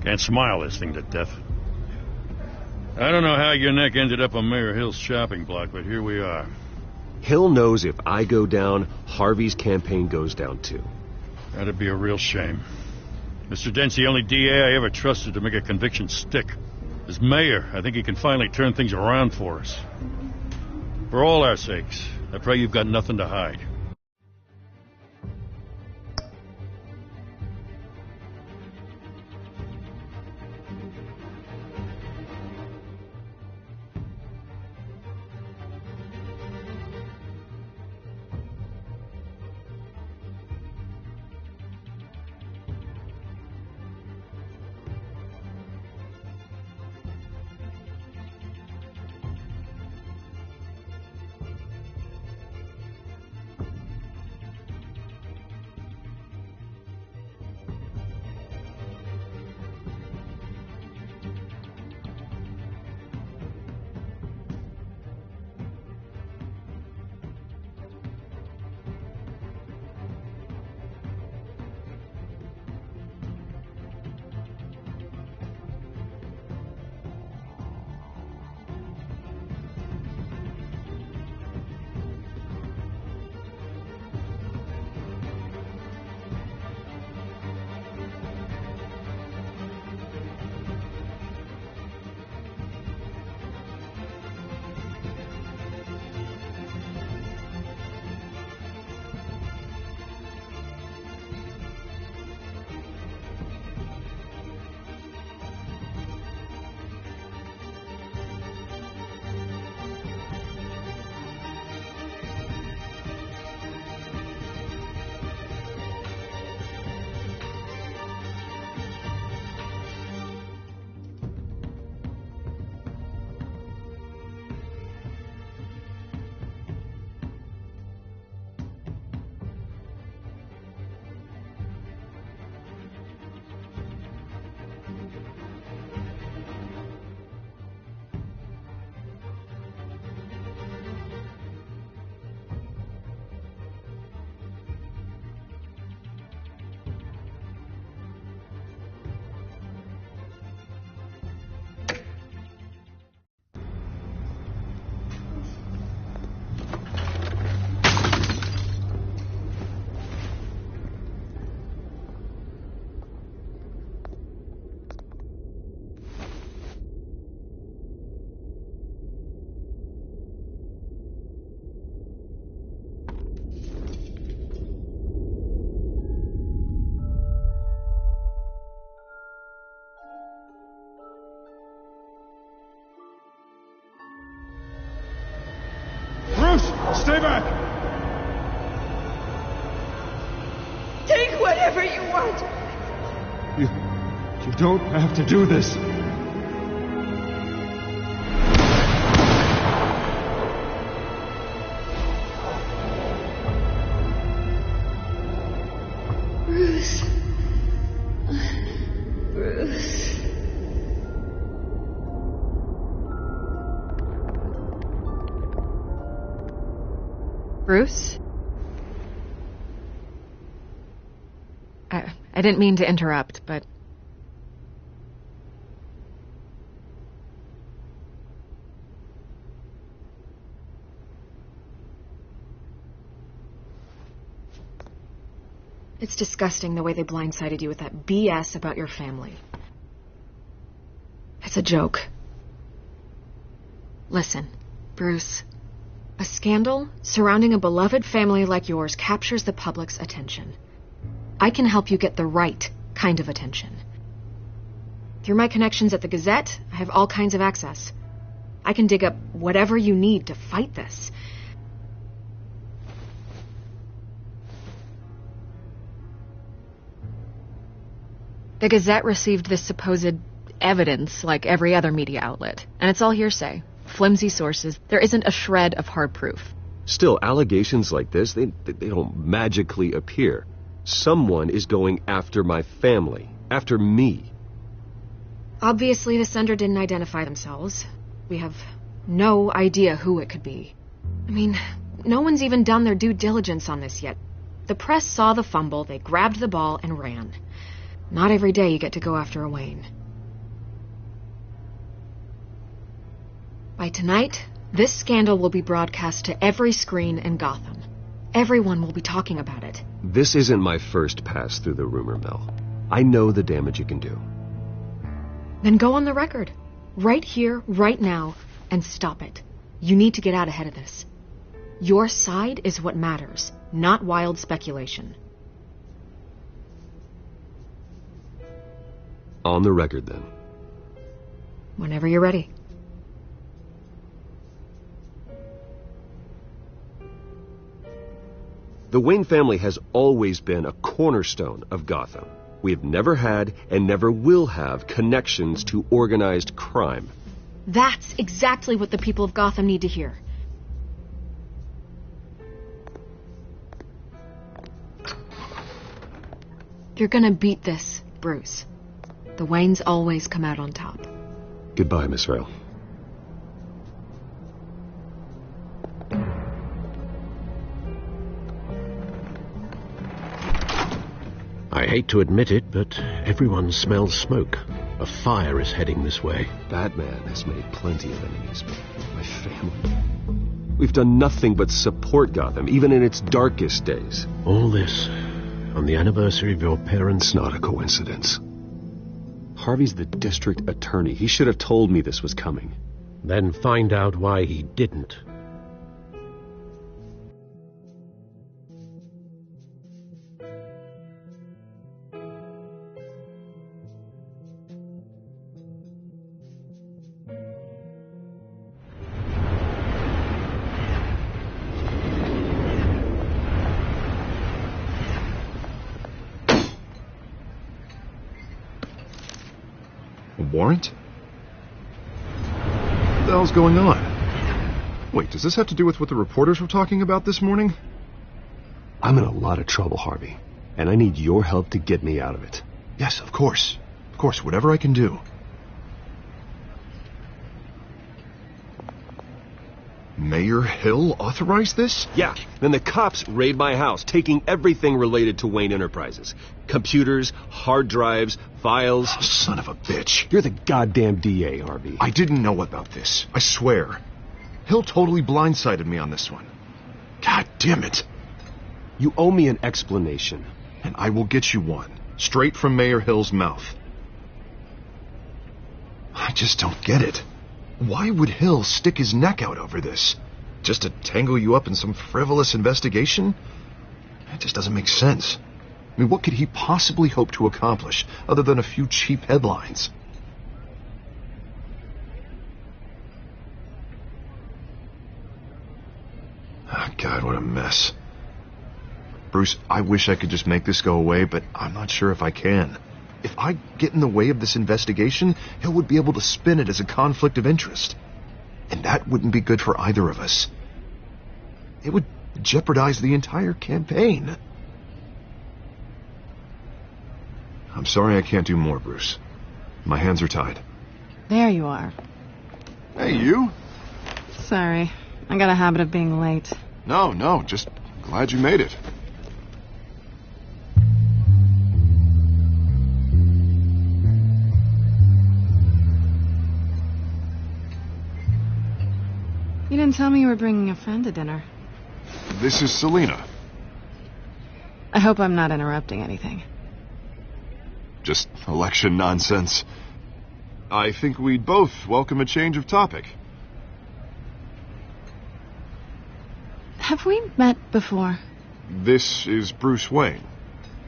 Can't smile this thing to death. I don't know how your neck ended up on Mayor Hill's shopping block, but here we are. Hill knows if I go down, Harvey's campaign goes down too. That'd be a real shame. Mr. Dent's the only DA I ever trusted to make a conviction stick. As mayor, I think he can finally turn things around for us. For all our sakes, I pray you've got nothing to hide. Stay back! Take whatever you want. You don't have to do this. Bruce. Bruce. Bruce? I didn't mean to interrupt, but... It's disgusting the way they blindsided you with that BS about your family. It's a joke. Listen, Bruce. A scandal surrounding a beloved family like yours captures the public's attention. I can help you get the right kind of attention. Through my connections at the Gazette, I have all kinds of access. I can dig up whatever you need to fight this. The Gazette received this supposed evidence like every other media outlet, and it's all hearsay. Flimsy sources. There isn't a shred of hard proof. Still, allegations like this, they don't magically appear. Someone is going after my family, after me. Obviously, the sender didn't identify themselves. We have no idea who it could be. I mean, no one's even done their due diligence on this yet. The press saw the fumble, they grabbed the ball and ran. Not every day you get to go after a Wayne. By tonight, this scandal will be broadcast to every screen in Gotham. Everyone will be talking about it. This isn't my first pass through the rumor mill. I know the damage it can do. Then go on the record. Right here, right now, and stop it. You need to get out ahead of this. Your side is what matters, not wild speculation. On the record, then. Whenever you're ready. The Wayne family has always been a cornerstone of Gotham. We have never had and never will have connections to organized crime. That's exactly what the people of Gotham need to hear. You're gonna beat this, Bruce. The Waynes always come out on top. Goodbye, Miss Rail. I hate to admit it, but everyone smells smoke. A fire is heading this way. Batman has made plenty of enemies, but my family... We've done nothing but support Gotham, even in its darkest days. All this on the anniversary of your parents'... It's not a coincidence. Harvey's the district attorney. He should have told me this was coming. Then find out why he didn't. Warrant? What the hell's going on? Wait, does this have to do with what the reporters were talking about this morning? I'm in a lot of trouble, Harvey, and I need your help to get me out of it. Yes, of course. Of course, whatever I can do. Mayor Hill authorized this? Yeah, then the cops raid my house, taking everything related to Wayne Enterprises. Computers, hard drives, files... Oh, son of a bitch. You're the goddamn DA, Harvey. I didn't know about this. I swear. Hill totally blindsided me on this one. God damn it. You owe me an explanation. And I will get you one. Straight from Mayor Hill's mouth. I just don't get it. Why would Hill stick his neck out over this? Just to tangle you up in some frivolous investigation? It just doesn't make sense. I mean, what could he possibly hope to accomplish other than a few cheap headlines? Oh, God, what a mess. Bruce, I wish I could just make this go away, but I'm not sure if I can. If I get in the way of this investigation, Hill would be able to spin it as a conflict of interest. And that wouldn't be good for either of us. It would jeopardize the entire campaign. I'm sorry I can't do more, Bruce. My hands are tied. There you are. Hey, you. Sorry. I got a habit of being late. No, just glad you made it. You didn't tell me you were bringing a friend to dinner. This is Selina. I hope I'm not interrupting anything. Just election nonsense. I think we'd both welcome a change of topic. Have we met before? This is Bruce Wayne.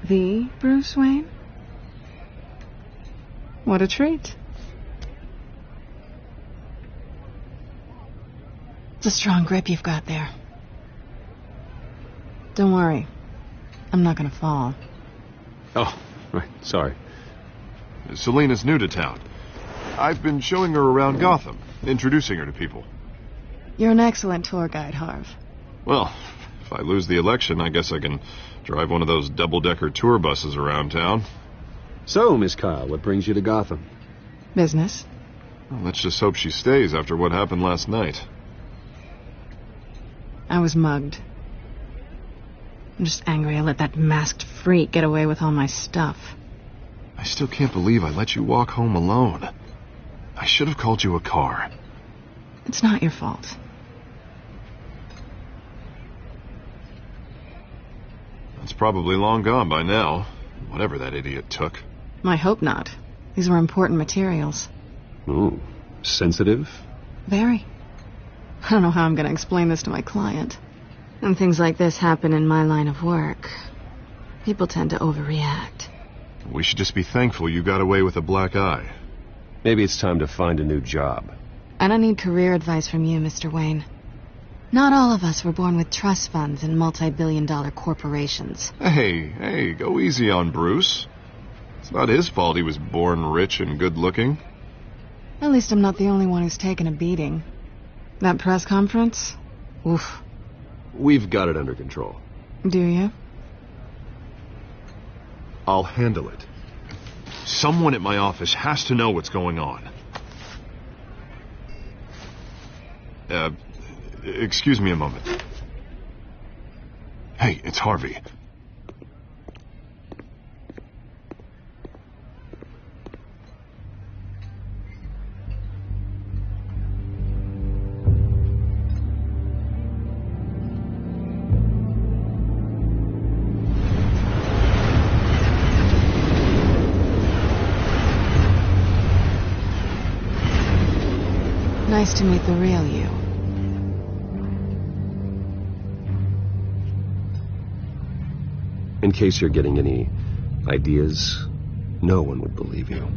The Bruce Wayne? What a treat. It's a strong grip you've got there. Don't worry. I'm not gonna fall. Oh, right. Sorry. Selena's new to town. I've been showing her around Gotham, introducing her to people. You're an excellent tour guide, Harv. Well, if I lose the election, I guess I can drive one of those double-decker tour buses around town. So, Miss Kyle, what brings you to Gotham? Business. Well, let's just hope she stays after what happened last night. I was mugged. I'm just angry I let that masked freak get away with all my stuff. I still can't believe I let you walk home alone. I should have called you a car. It's not your fault. It's probably long gone by now, whatever that idiot took. I hope not. These were important materials. Ooh, sensitive? Very. I don't know how I'm going to explain this to my client. When things like this happen in my line of work, people tend to overreact. We should just be thankful you got away with a black eye. Maybe it's time to find a new job. I don't need career advice from you, Mr. Wayne. Not all of us were born with trust funds and multi-billion-dollar corporations. Hey, go easy on Bruce. It's not his fault he was born rich and good-looking. At least I'm not the only one who's taken a beating. That press conference? Oof. We've got it under control. Do you? I'll handle it. Someone at my office has to know what's going on. Excuse me a moment. Hey, it's Harvey. Nice to meet the real you. In case you're getting any ideas, no one would believe you.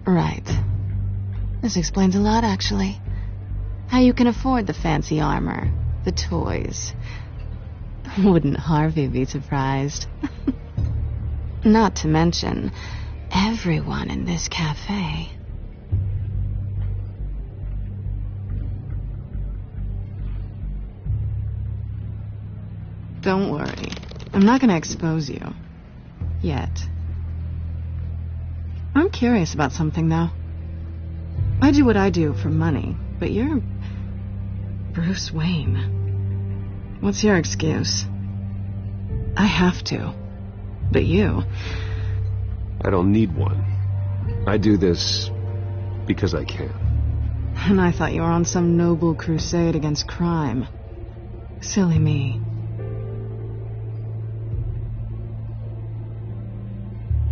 Right. This explains a lot, actually. How you can afford the fancy armor, the toys. Wouldn't Harvey be surprised? Not to mention, everyone in this cafe. Don't worry. I'm not going to expose you. Yet. I'm curious about something, though. I do what I do for money, but you're Bruce Wayne. What's your excuse? I have to. But you... I don't need one. I do this because I can. And I thought you were on some noble crusade against crime. Silly me.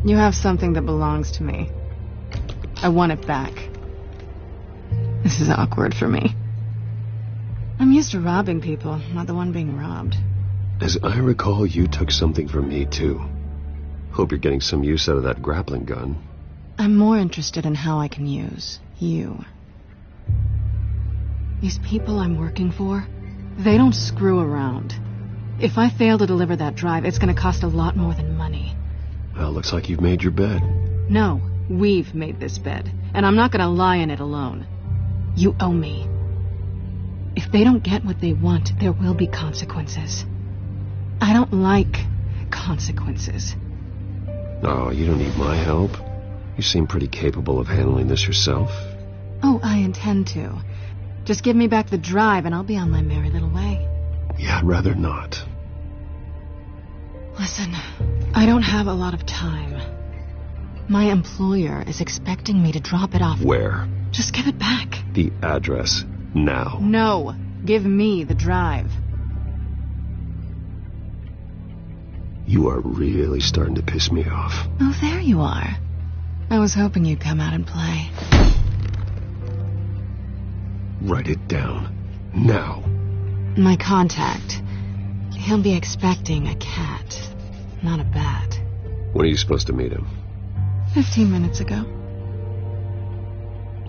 You have something that belongs to me. I want it back. This is awkward for me. I'm used to robbing people, not the one being robbed. As I recall, you took something from me, too. Hope you're getting some use out of that grappling gun. I'm more interested in how I can use you. These people I'm working for, they don't screw around. If I fail to deliver that drive, it's going to cost a lot more than money. Well, looks like you've made your bed. No, we've made this bed, and I'm not going to lie in it alone. You owe me. If they don't get what they want, there will be consequences. I don't like consequences. Oh, you don't need my help. You seem pretty capable of handling this yourself. Oh, I intend to. Just give me back the drive, and I'll be on my merry little way. Yeah, I'd rather not. Listen, I don't have a lot of time. My employer is expecting me to drop it off. Where? Just give it back. The address, now. No, give me the drive. You are really starting to piss me off. Oh, there you are. I was hoping you'd come out and play. Write it down. Now. My contact. He'll be expecting a cat, not a bat. When are you supposed to meet him? 15 minutes ago.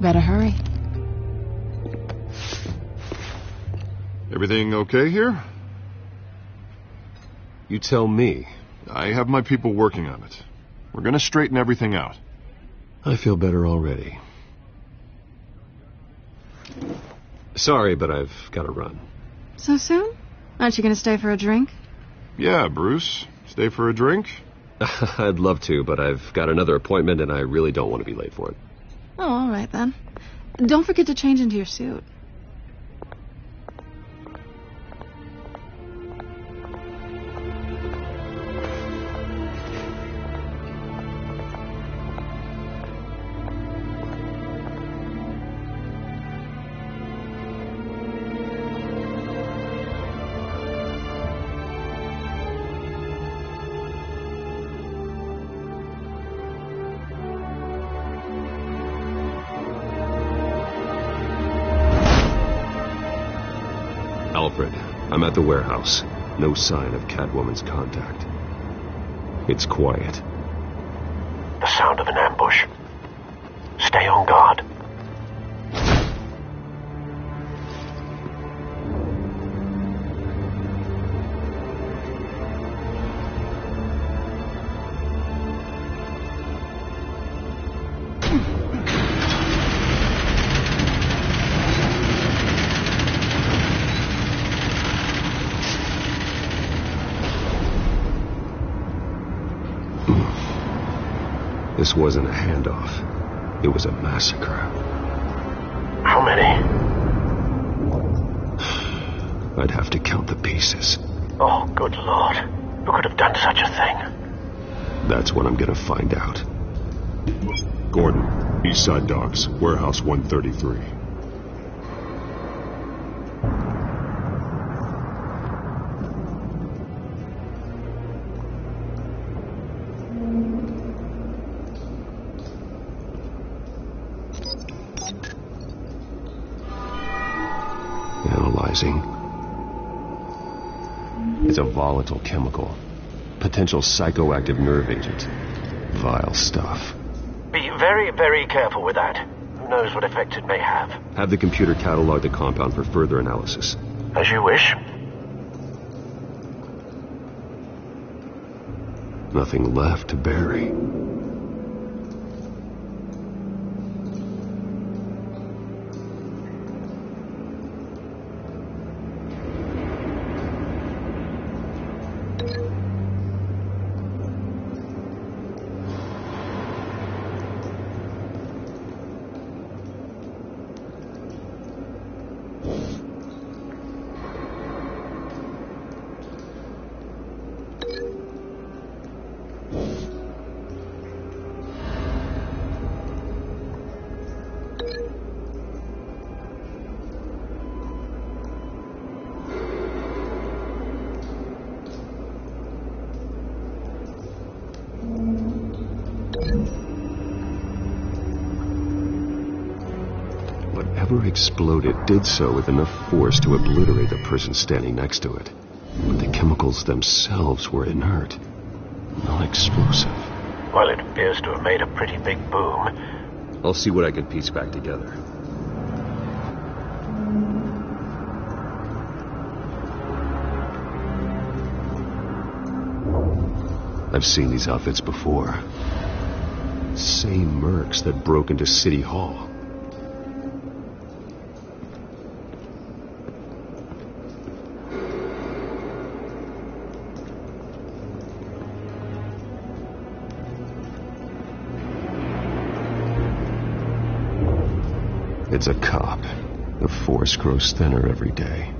Better hurry. Everything okay here? You tell me. I have my people working on it. We're gonna straighten everything out. I feel better already. Sorry, but I've got to run. So soon? Aren't you going to stay for a drink? Yeah, Bruce. Stay for a drink? I'd love to, but I've got another appointment and I really don't want to be late for it. Oh, all right then. Don't forget to change into your suit. Alfred, I'm at the warehouse. No sign of Catwoman's contact. It's quiet. The sound of an ambush. Stay on guard. This wasn't a handoff. It was a massacre. How many? I'd have to count the pieces. Oh, good Lord. Who could have done such a thing? That's what I'm gonna find out. Gordon, Eastside Docks, Warehouse 133. Analyzing. It's a volatile chemical. Potential psychoactive nerve agent. Vile stuff. Be very, very careful with that. Who knows what effect it may have. Have the computer catalog the compound for further analysis. As you wish. Nothing left to bury. Whatever exploded did so with enough force to obliterate the person standing next to it. But the chemicals themselves were inert, non-explosive. Well, it appears to have made a pretty big boom. I'll see what I can piece back together. I've seen these outfits before. Same mercs that broke into City Hall. It's a cop. The force grows thinner every day.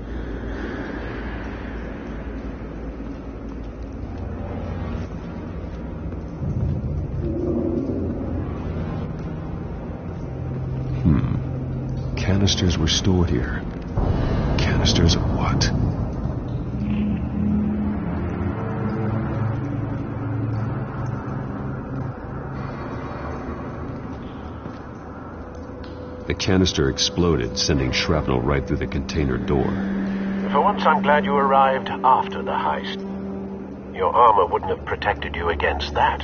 Canisters were stored here. Canisters of what? The canister exploded, sending shrapnel right through the container door. If For once, I'm glad you arrived after the heist. Your armor wouldn't have protected you against that.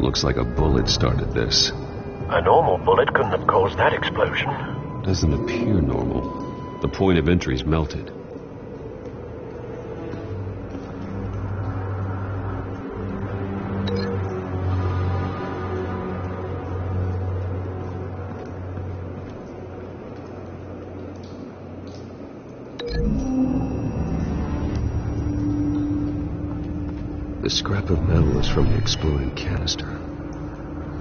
Looks like a bullet started this. A normal bullet couldn't have caused that explosion. Doesn't appear normal. The point of entry's melted. The scrap of metal is from the exploding canister.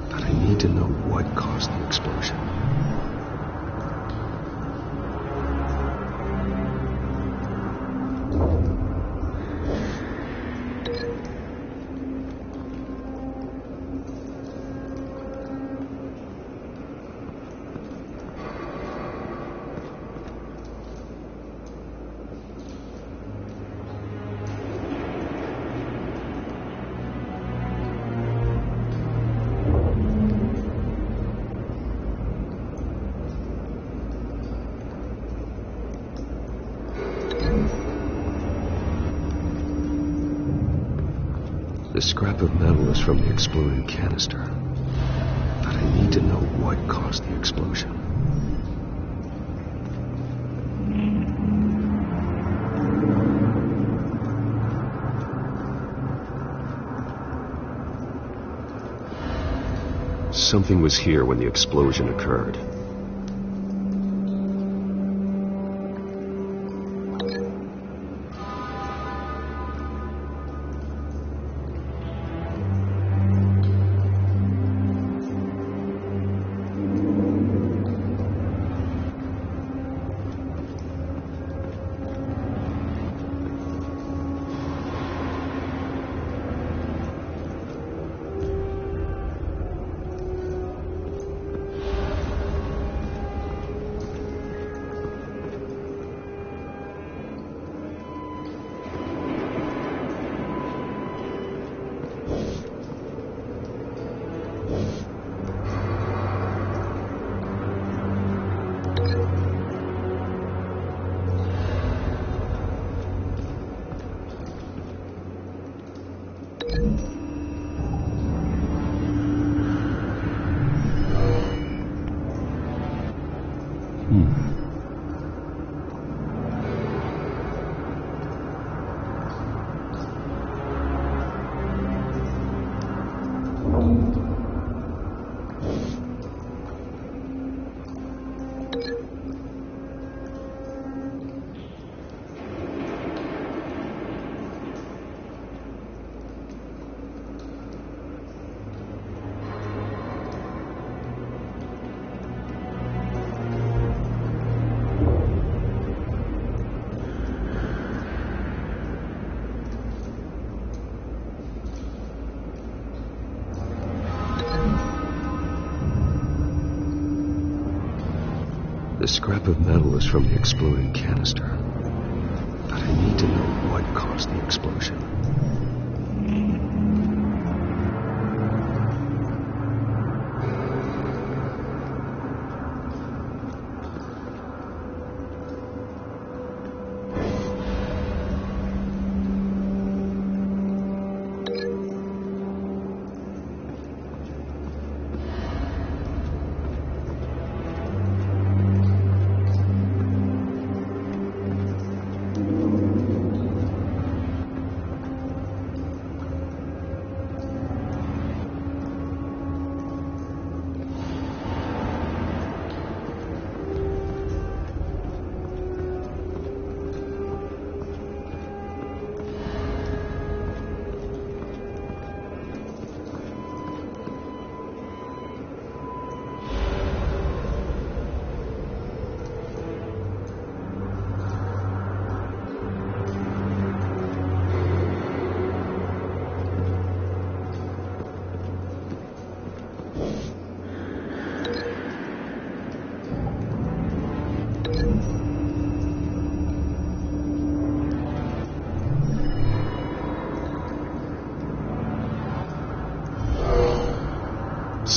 But I need to know what caused the explosion. The scrap of metal is from the exploding canister. But I need to know what caused the explosion. Something was here when the explosion occurred. The scrap of metal is from the exploding canister. But I need to know what caused the explosion.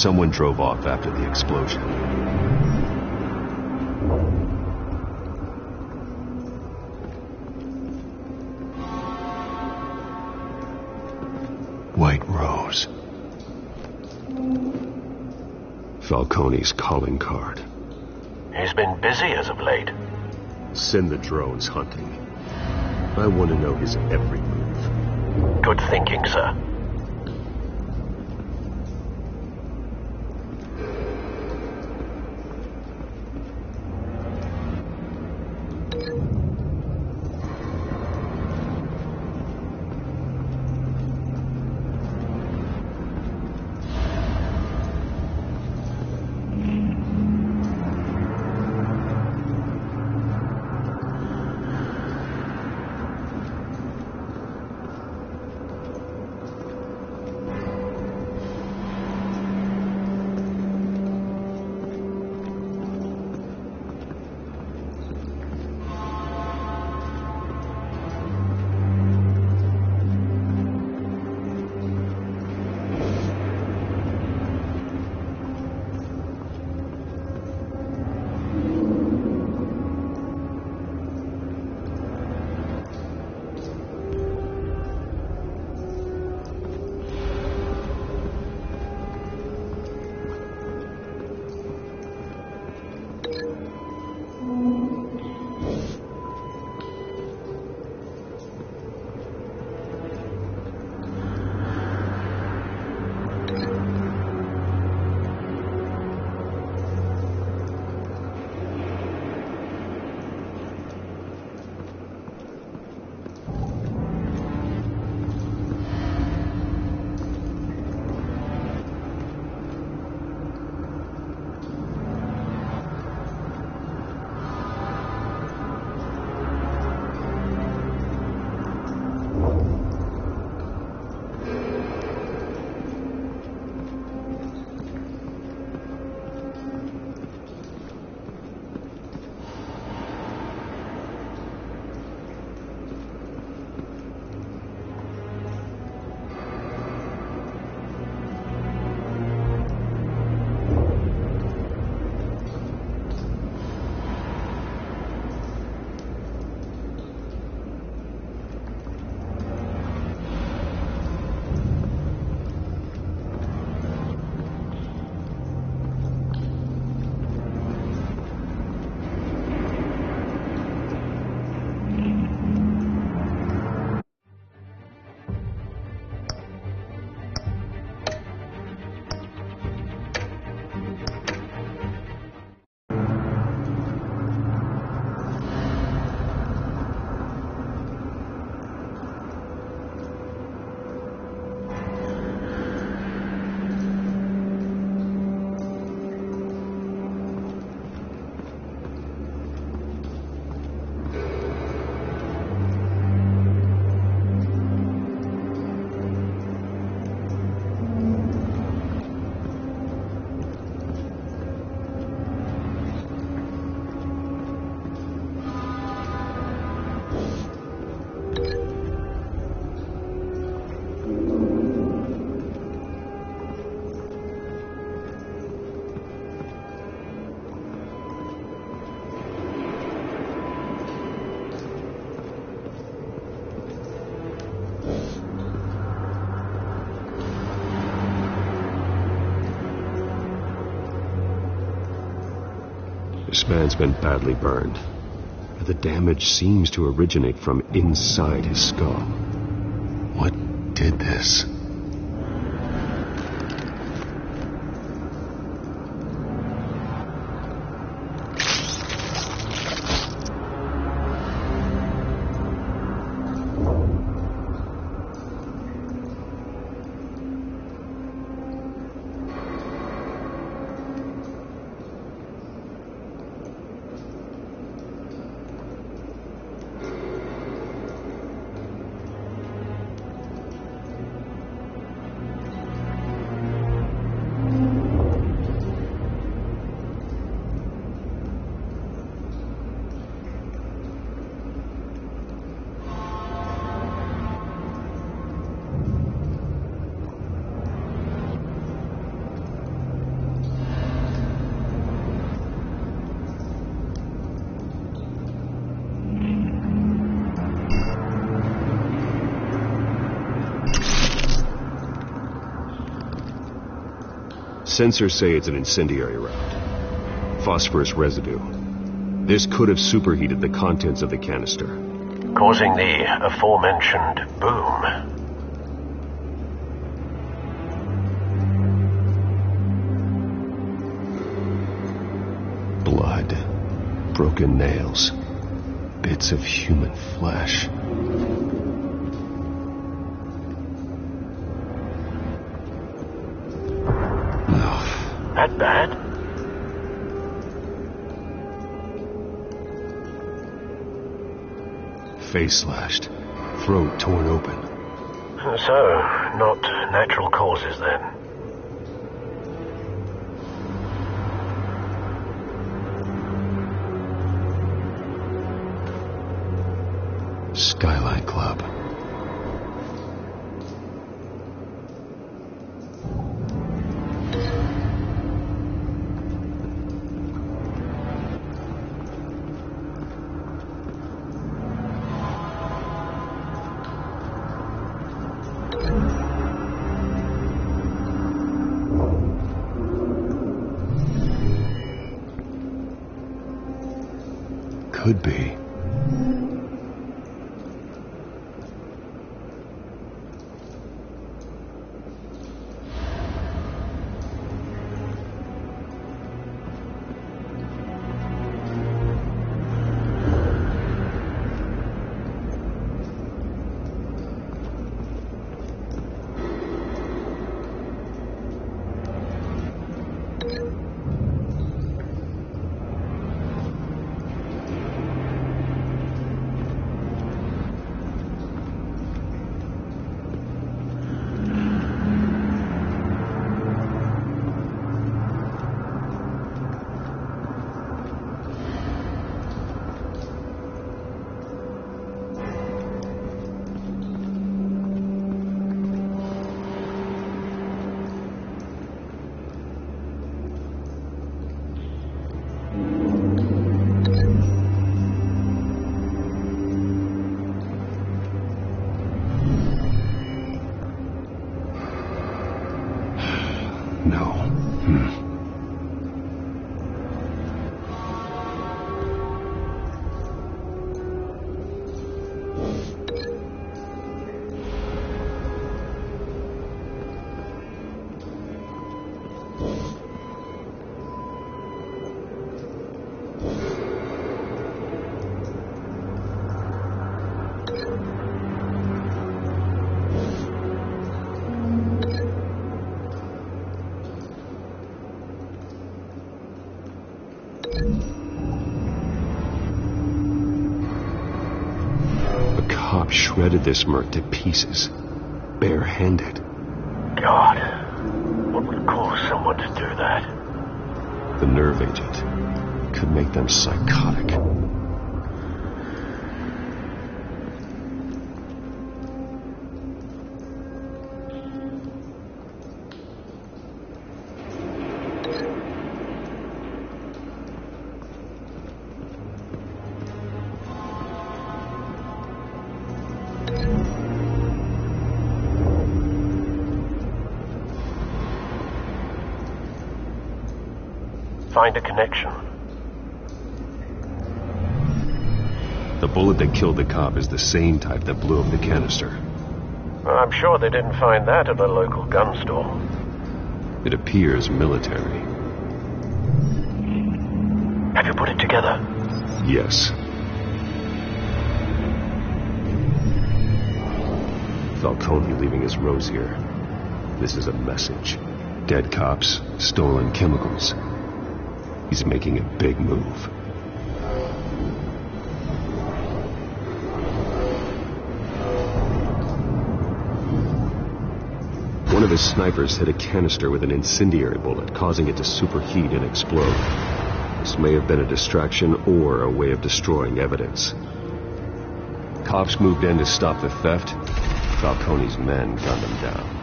Someone drove off after the explosion. White Rose. Falcone's calling card. He's been busy as of late. Send the drones hunting. I want to know his every move. Good thinking, sir. This man's been badly burned. The damage seems to originate from inside his skull. What did this? Sensors say it's an incendiary round. Phosphorus residue. This could have superheated the contents of the canister, causing the aforementioned boom. Blood, broken nails, bits of human flesh. No. That bad? Face slashed, throat torn open. So, not natural causes then. Skyline Club. Could be. Shredded this merc to pieces, barehanded. God, what would cause someone to do that? The nerve agent could make them psychotic. Find a connection. The bullet that killed the cop is the same type that blew up the canister. Well, I'm sure they didn't find that at a local gun store. It appears military. Have you put it together? Yes. Falcone leaving his rose here. This is a message. Dead cops, stolen chemicals. He's making a big move. One of his snipers hit a canister with an incendiary bullet, causing it to superheat and explode. This may have been a distraction or a way of destroying evidence. Cops moved in to stop the theft. Falcone's men gunned them down.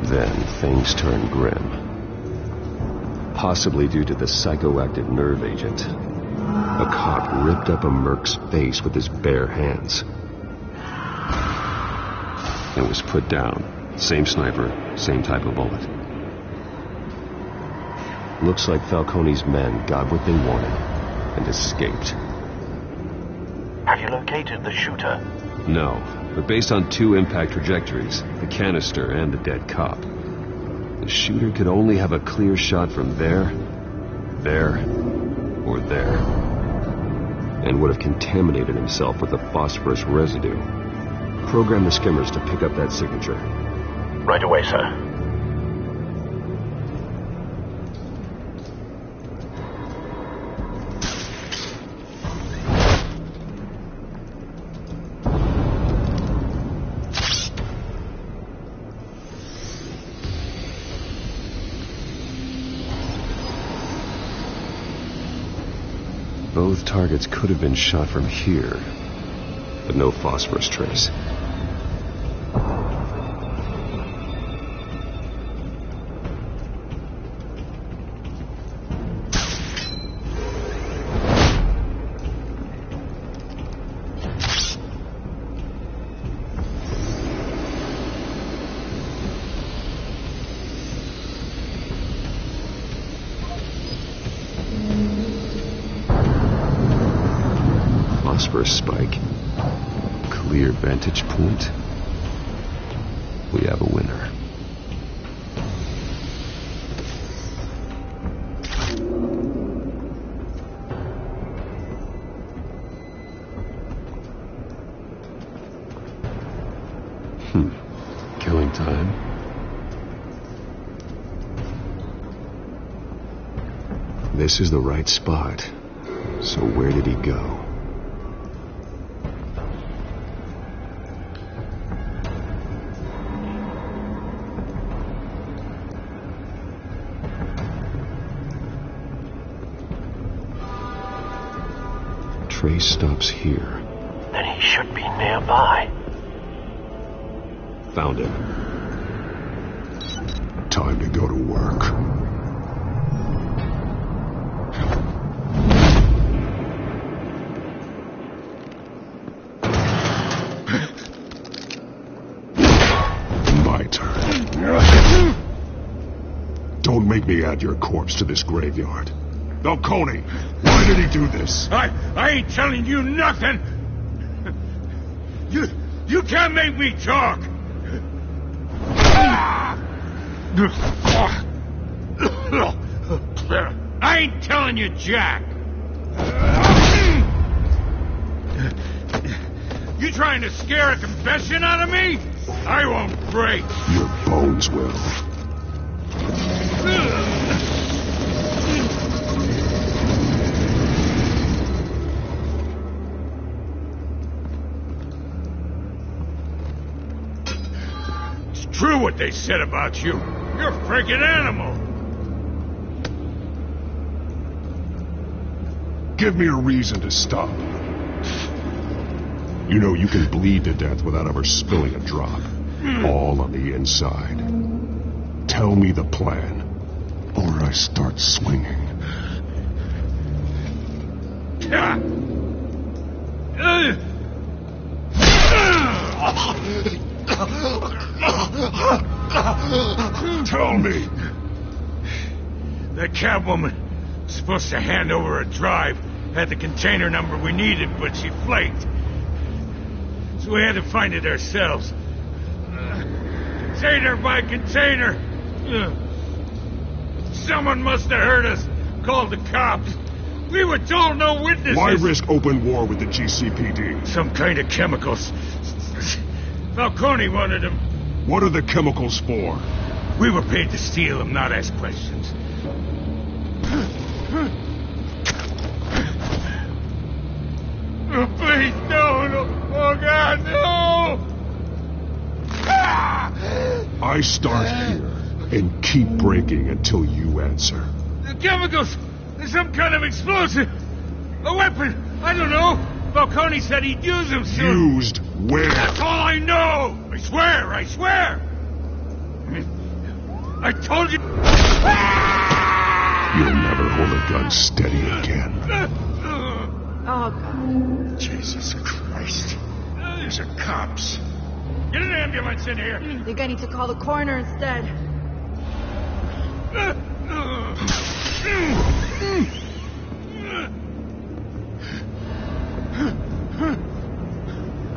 Then things turned grim. Possibly due to the psychoactive nerve agent. A cop ripped up a merc's face with his bare hands. And was put down Same sniper, same type of bullet. Looks like Falcone's men got what they wanted and escaped. Have you located the shooter? No, but based on 2 impact trajectories, the canister and the dead cop, the shooter could only have a clear shot from there, or there, and would have contaminated himself with the phosphorus residue. Program the skimmers to pick up that signature. Right away, sir. Both targets could have been shot from here, but no phosphorus trace. Phosphorus spike. Clear vantage point. We have a winner. Killing time. This is the right spot. So where did he go? Trace stops here. Then he should be nearby. Found him. Time to go to work. My turn. Don't make me add your corpse to this graveyard. Falcone, why did he do this? I ain't telling you nothing. You can't make me talk. I ain't telling you jack. You trying to scare a confession out of me? I won't break. Your bones will. True what they said about you. You're a freaking animal. Give me a reason to stop. You know you can bleed to death without ever spilling a drop. All on the inside. Tell me the plan, or I start swinging. Tell me. That Catwoman was supposed to hand over a drive, had the container number we needed, but she flaked. So we had to find it ourselves. Container by container. Someone must have heard us, called the cops. We were told no witnesses. Why risk open war with the GCPD? Some kind of chemicals. Falcone wanted them. What are the chemicals for? We were paid to steal them, not ask questions. Oh, please, no. Oh, God, no! I start here and keep breaking until you answer. The chemicals! There's some kind of explosive! A weapon! I don't know! Falcone said he'd use them soon. Used where? That's all I know! I swear! I told you... You'll never hold a gun steady again. Oh, God. Jesus Christ. These are cops. Get an ambulance in here! I think I need to call the coroner instead.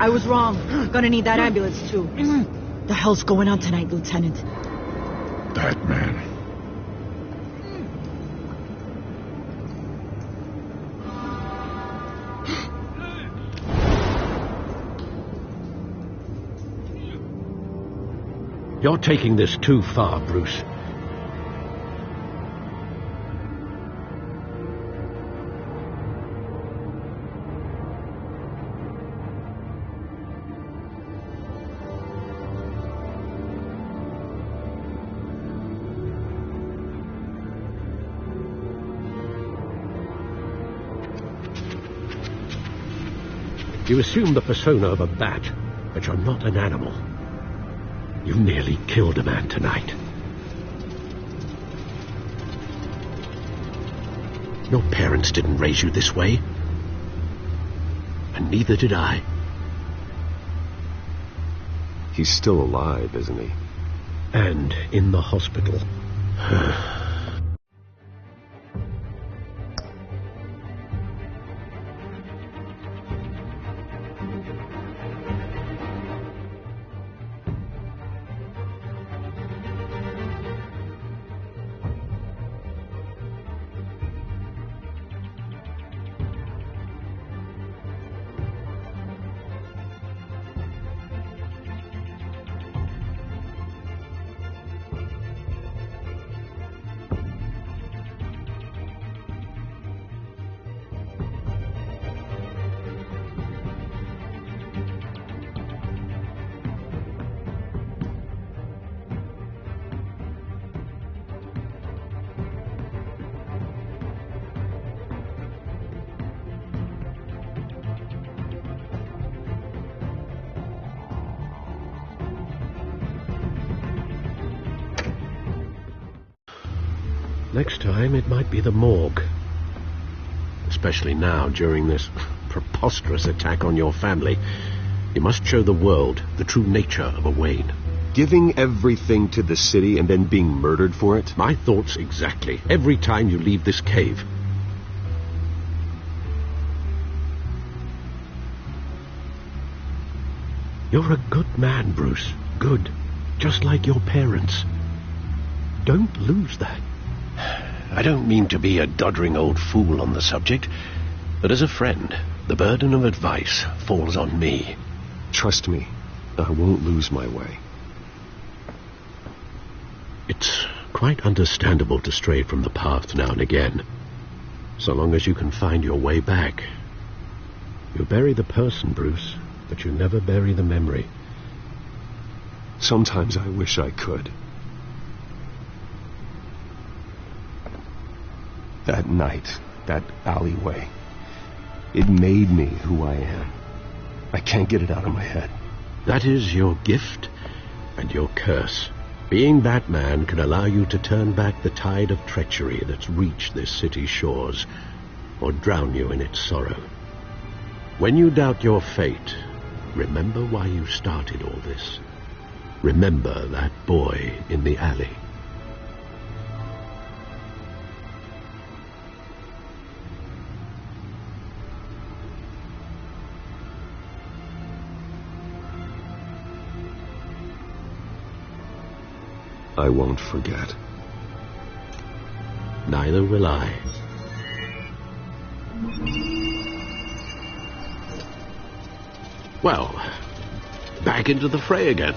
I was wrong. Gonna need that ambulance, too. The hell's going on tonight, Lieutenant? That man. You're taking this too far, Bruce. You assume the persona of a bat, but you're not an animal. You nearly killed a man tonight. Your parents didn't raise you this way. And neither did I. He's still alive, isn't he? And in the hospital. Next time, it might be the morgue. Especially now, during this preposterous attack on your family. You must show the world the true nature of a Wayne. Giving everything to the city and then being murdered for it? My thoughts exactly. Every time you leave this cave. You're a good man, Bruce. Good. Just like your parents. Don't lose that. I don't mean to be a doddering old fool on the subject, but as a friend, the burden of advice falls on me. Trust me, I won't lose my way. It's quite understandable to stray from the path now and again, so long as you can find your way back. You bury the person, Bruce, but you never bury the memory. Sometimes I wish I could. That night, that alleyway, it made me who I am. I can't get it out of my head. That is your gift and your curse. Being Batman can allow you to turn back the tide of treachery that's reached this city's shores, or drown you in its sorrow. When you doubt your fate, remember why you started all this. Remember that boy in the alley. I won't forget. Neither will I. Well, back into the fray again.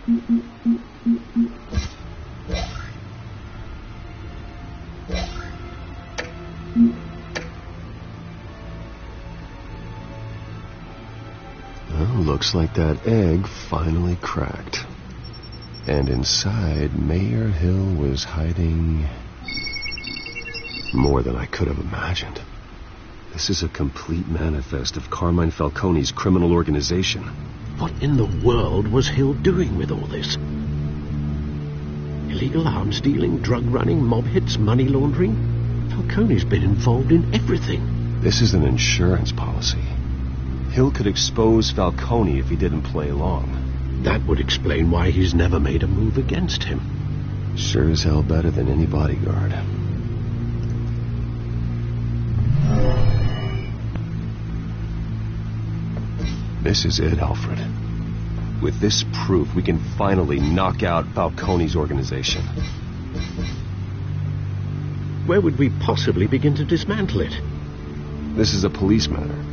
Well, looks like that egg finally cracked. And inside, Mayor Hill was hiding more than I could have imagined. This is a complete manifest of Carmine Falcone's criminal organization. What in the world was Hill doing with all this? Illegal arms dealing, drug running, mob hits, money laundering? Falcone's been involved in everything. This is an insurance policy. Hill could expose Falcone if he didn't play along. That would explain why he's never made a move against him. Sure as hell better than any bodyguard. This is it, Alfred. With this proof, we can finally knock out Falcone's organization. Where would we possibly begin to dismantle it? This is a police matter.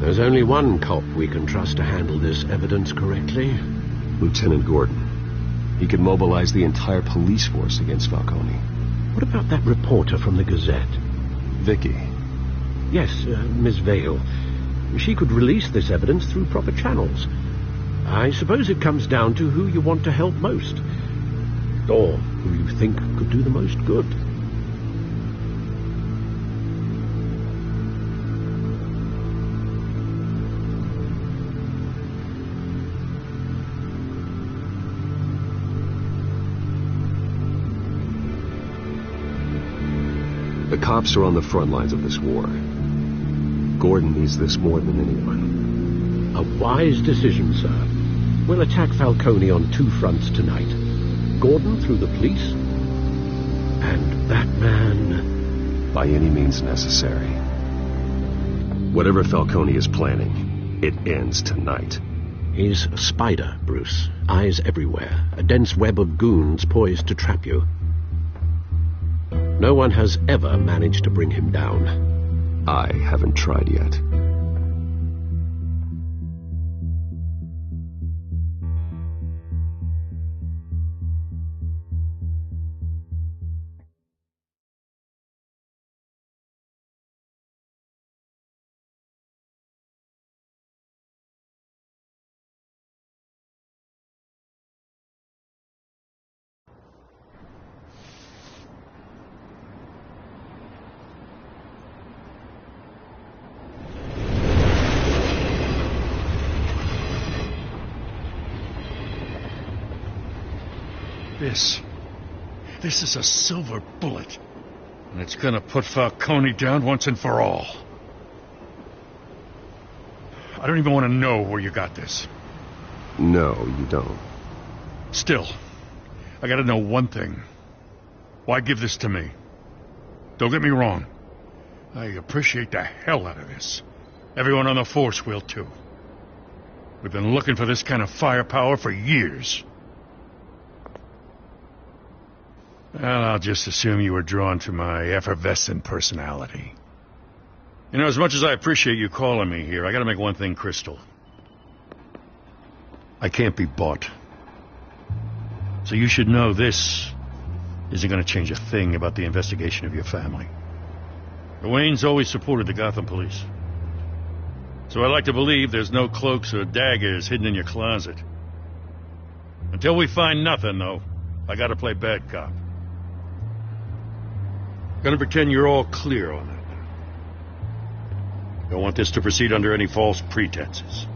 There's only one cop we can trust to handle this evidence correctly. Lieutenant Gordon. He could mobilize the entire police force against Falcone. What about that reporter from the Gazette? Vicky. Yes, Miss Vale. She could release this evidence through proper channels. I suppose it comes down to who you want to help most. Or who you think could do the most good. The cops are on the front lines of this war. Gordon needs this more than anyone. A wise decision, sir. We'll attack Falcone on two fronts tonight. Gordon through the police, and Batman... by any means necessary. Whatever Falcone is planning, it ends tonight. He's a spider, Bruce. Eyes everywhere. A dense web of goons poised to trap you. No one has ever managed to bring him down. I haven't tried yet. This is a silver bullet. And it's gonna put Falcone down once and for all. I don't even want to know where you got this. No, you don't. Still, I gotta know one thing. Why give this to me? Don't get me wrong. I appreciate the hell out of this. Everyone on the force will too. We've been looking for this kind of firepower for years. Well, I'll just assume you were drawn to my effervescent personality. You know, as much as I appreciate you calling me here, I gotta make one thing crystal. I can't be bought. So you should know this isn't gonna change a thing about the investigation of your family. The Waynes always supported the Gotham police. So I like to believe there's no cloaks or daggers hidden in your closet. Until we find nothing, though, I gotta play bad cop. Gonna pretend you're all clear on that. Don't want this to proceed under any false pretenses.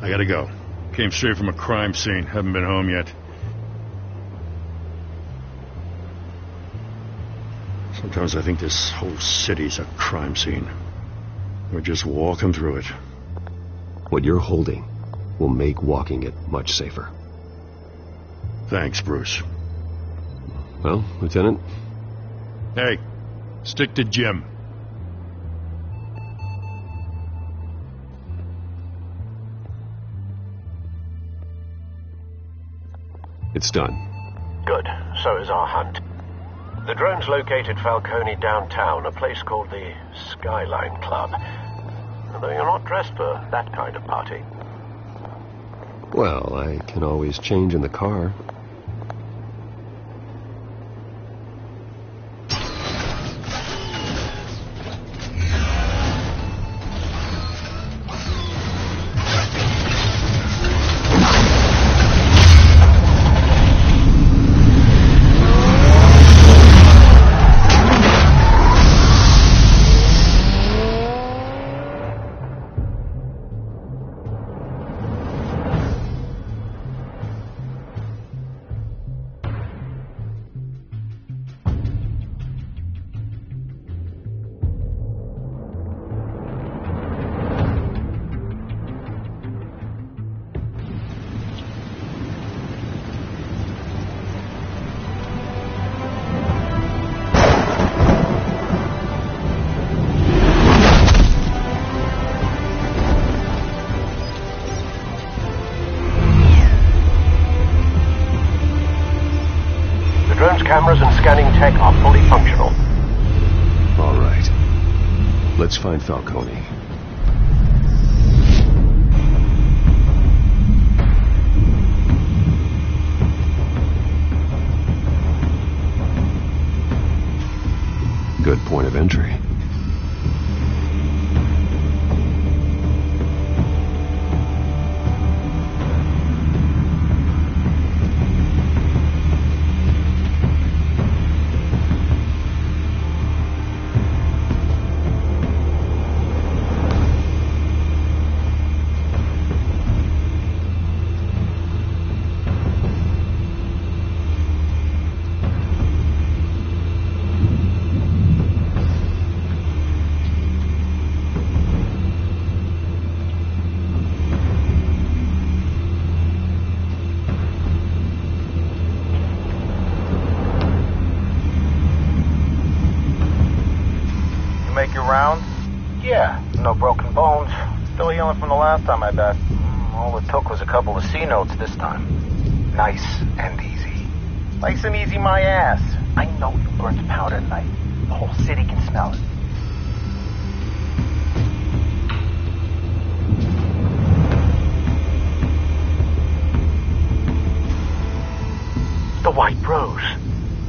I gotta go. Came straight from a crime scene. Haven't been home yet. Sometimes I think this whole city's a crime scene. We're just walking through it. What you're holding will make walking it much safer. Thanks, Bruce. Well, Lieutenant? Hey, stick to Jim. It's done. Good. So is our hunt. The drone's located Falcone downtown, a place called the Skyline Club. Although you're not dressed for that kind of party. Well, I can always change in the car. Cameras and scanning tech are fully functional. All right. Let's find Falcone. Good point of entry. Yeah, no broken bones. Still healing from the last time I bet. All it took was a couple of C notes this time. Nice and easy. Nice and easy my ass. I know you burnt powder at night. The whole city can smell it. The white rose.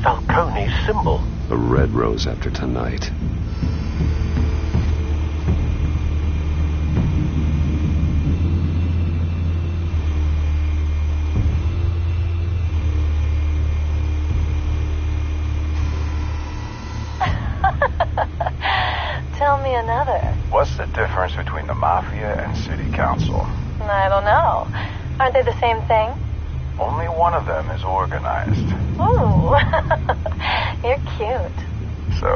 Falcone's symbol. A red rose after tonight. Tell me another. What's the difference between the Mafia and City Council? I don't know. Aren't they the same thing? Only one of them is organized. Ooh. You're cute. So,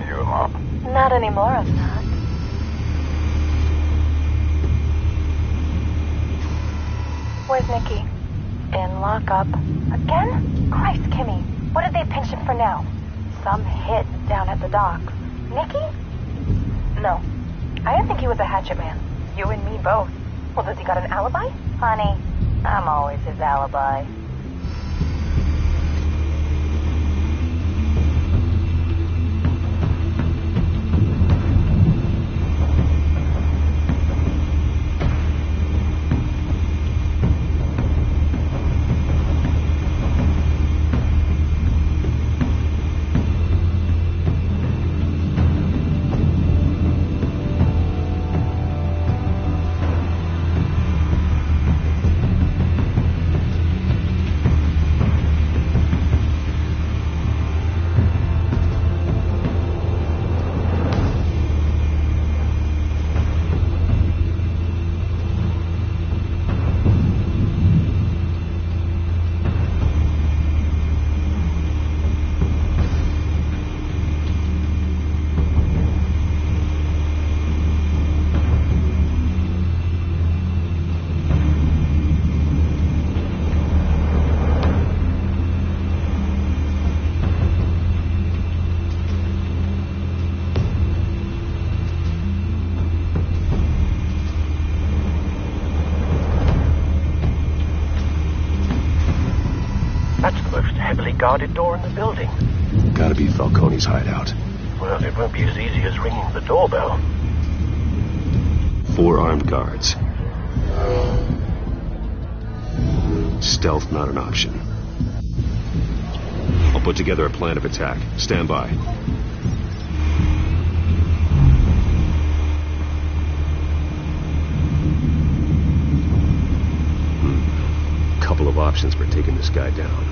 you alone? Not anymore, I'm not. Where's Nicky? In lockup. Again? Christ, Kimmy. What did they pinch him for now? Some hit down at the docks. Nicky? No. I didn't think he was a hatchet man. You and me both. Well, does he got an alibi? Honey, I'm always his alibi. guarded door in the building. Gotta be Falcone's hideout. Well, it won't be as easy as ringing the doorbell. 4 armed guards. Stealth not an option. I'll put together a plan of attack. Stand by. Couple of options for taking this guy down.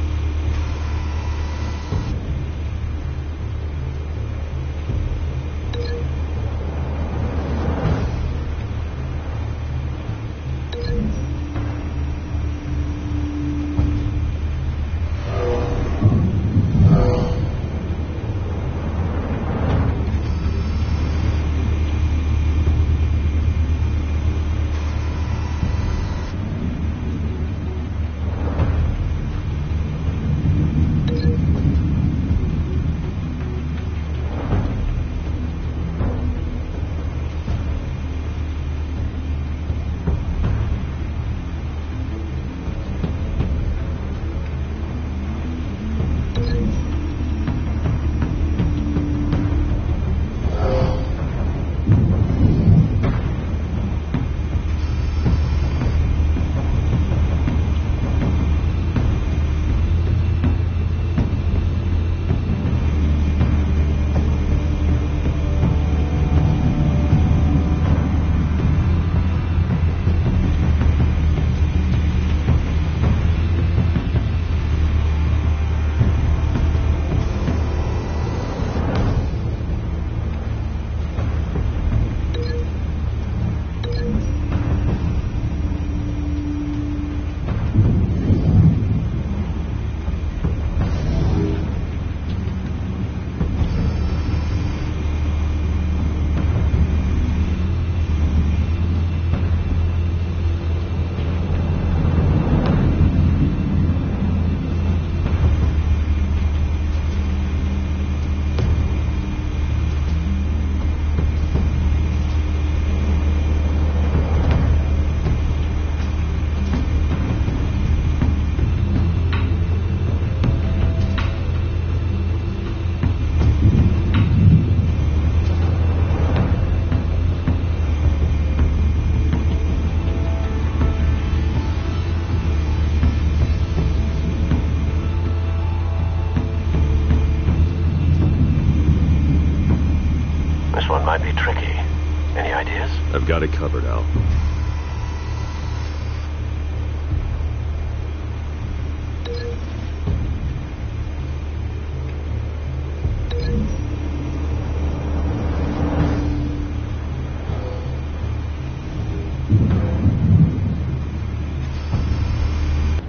I've got it covered, Al.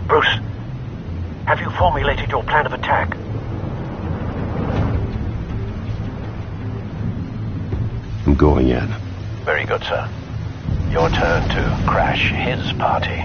Bruce, have you formulated your plan of attack? I'm going in. Very good, sir. Your turn to crash his party.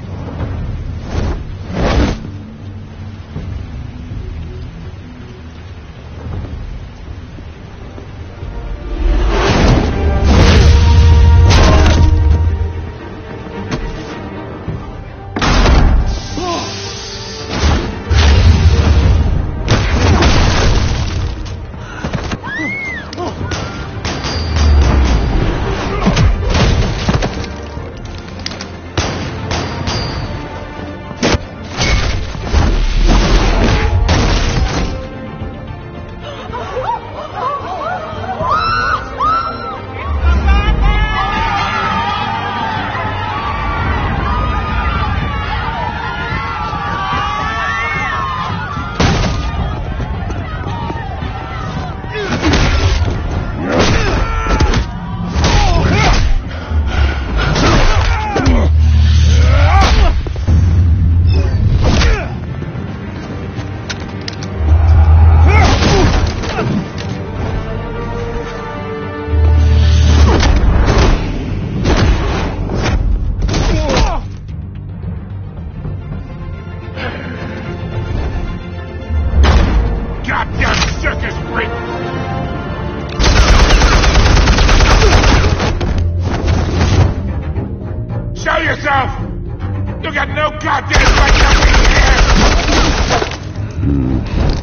You got no goddamn right up in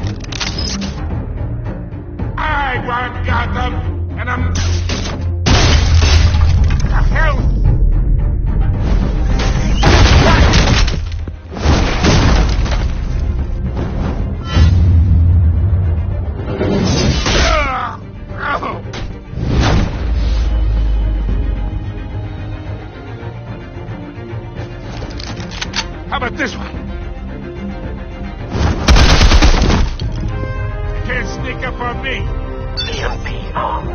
here! I want Gotham, and I'm... The hell? How about this one? You can't sneak up on me. EMP armed.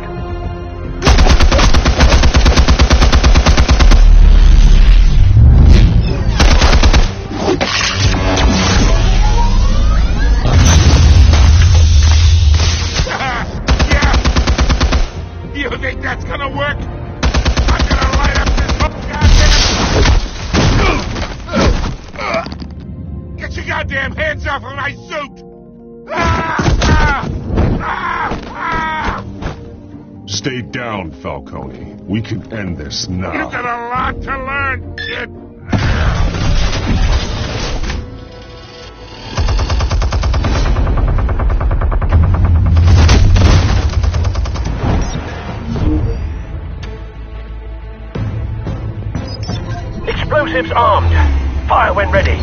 Yeah. You think that's gonna work? I'm gonna light up this whole goddamn... Get your goddamn hands off of my suit! Stay down, Falcone. We can end this now. You've got a lot to learn, kid. Explosives armed. Fire when ready.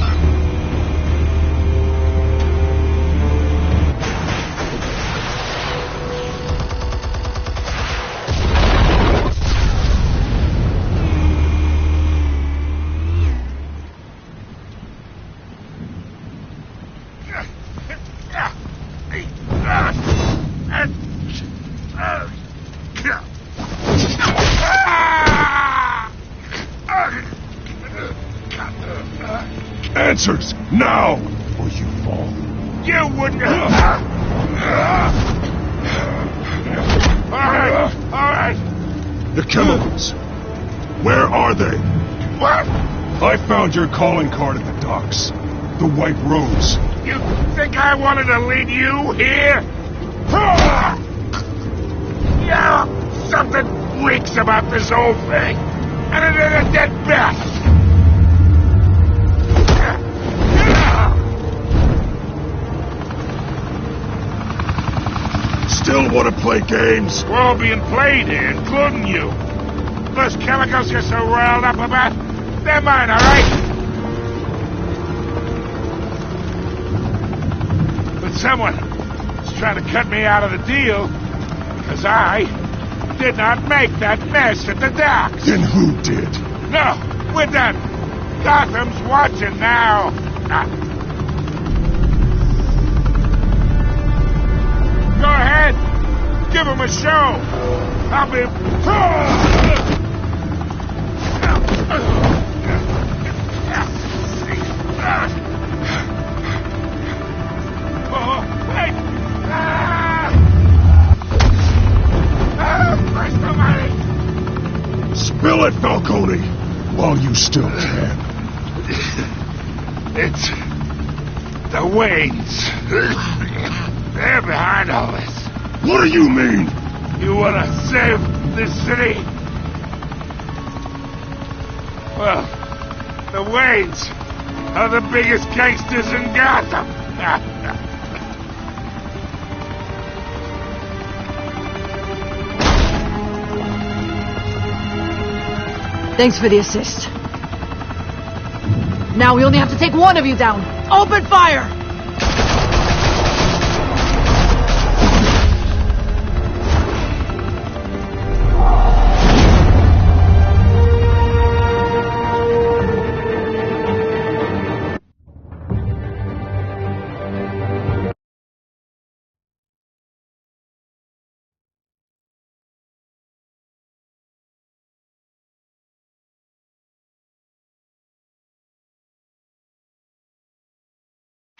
Answers, now, or you fall. You wouldn't... All right. The chemicals. Where are they? What? I found your calling card at the docks. The White Rose. You think I wanted to lead you here? Yeah, something reeks about this whole thing. And it is a dead bat. Still want to play games? We're all being played here, including you. Those chemicals you're so riled up about, they're mine, all right? But someone is trying to cut me out of the deal because I did not make that mess at the docks. Then who did? No, we're done. Gotham's watching now. Go ahead. Give him a show. I'll be... Oh, wait! Where's the money? Spill it, Falcone, while you still can. It's the Waynes. They're behind all this. What do you mean? You want to save this city? Well, the Waynes are the biggest gangsters in Gotham. Thanks for the assist. Now we only have to take one of you down. Open fire!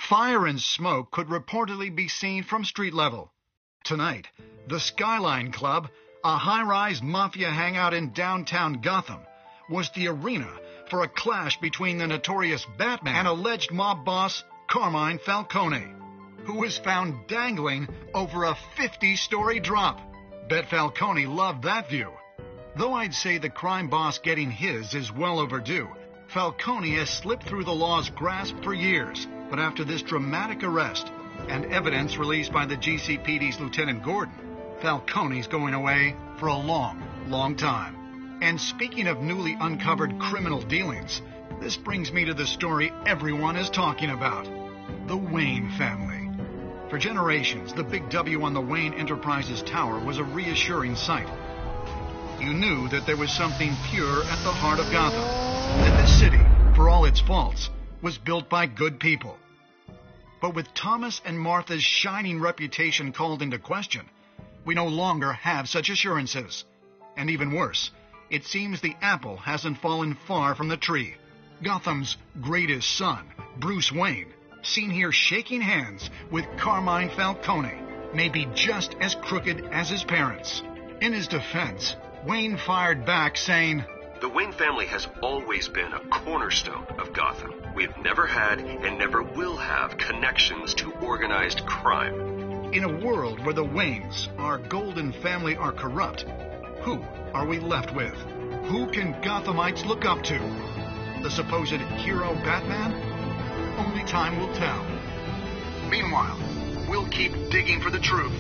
Fire and smoke could reportedly be seen from street level. Tonight, the Skyline Club, a high-rise mafia hangout in downtown Gotham, was the arena for a clash between the notorious Batman and alleged mob boss Carmine Falcone, who was found dangling over a 50-story drop. Bet Falcone loved that view. Though I'd say the crime boss getting his is well overdue, Falcone has slipped through the law's grasp for years. But after this dramatic arrest and evidence released by the GCPD's Lieutenant Gordon, Falcone's going away for a long, long time. And speaking of newly uncovered criminal dealings, this brings me to the story everyone is talking about. The Wayne family. For generations, the big W on the Wayne Enterprises tower was a reassuring sight. You knew that there was something pure at the heart of Gotham. That this city, for all its faults, was built by good people. But with Thomas and Martha's shining reputation called into question, we no longer have such assurances. And even worse, it seems the apple hasn't fallen far from the tree. Gotham's greatest son, Bruce Wayne, seen here shaking hands with Carmine Falcone, may be just as crooked as his parents. In his defense, Wayne fired back saying, "The Wayne family has always been a cornerstone of Gotham. We've never had and never will have connections to organized crime." In a world where the Waynes, our golden family, are corrupt, who are we left with? Who can Gothamites look up to? The supposed hero Batman? Only time will tell. Meanwhile, we'll keep digging for the truth.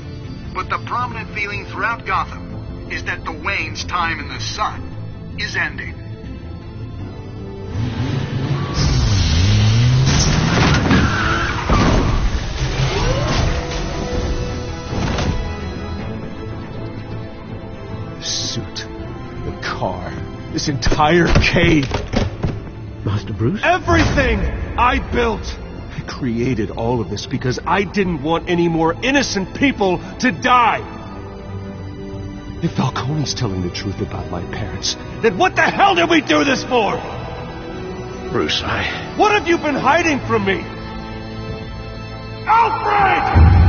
But the prominent feeling throughout Gotham is that the Waynes' time in the sun is ending. The suit, the car, this entire cave. Master Bruce? Everything I built! I created all of this because I didn't want any more innocent people to die! If Falcone's telling the truth about my parents, then what the hell did we do this for? Bruce, What have you been hiding from me? Alfred!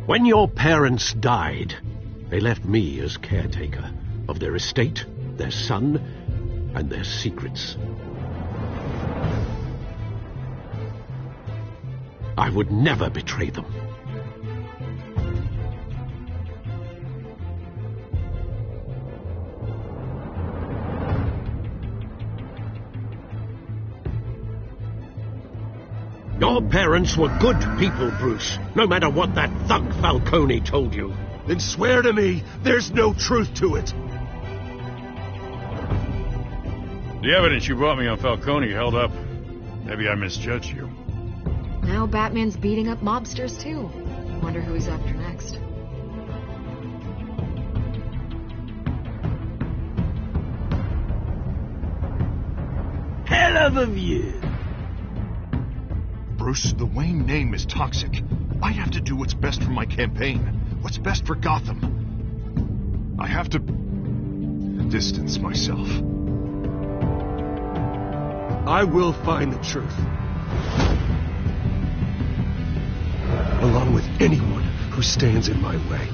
When your parents died, they left me as caretaker of their estate, their son, and their secrets. I would never betray them. Your parents were good people, Bruce, no matter what that thug Falcone told you. Then swear to me there's no truth to it. The evidence you brought me on Falcone held up. Maybe I misjudged you. Now Batman's beating up mobsters, too. Wonder who he's after next. Hell of a view. Bruce, the Wayne name is toxic. I have to do what's best for my campaign. What's best for Gotham. I have to distance myself. I will find the truth. Along with anyone who stands in my way.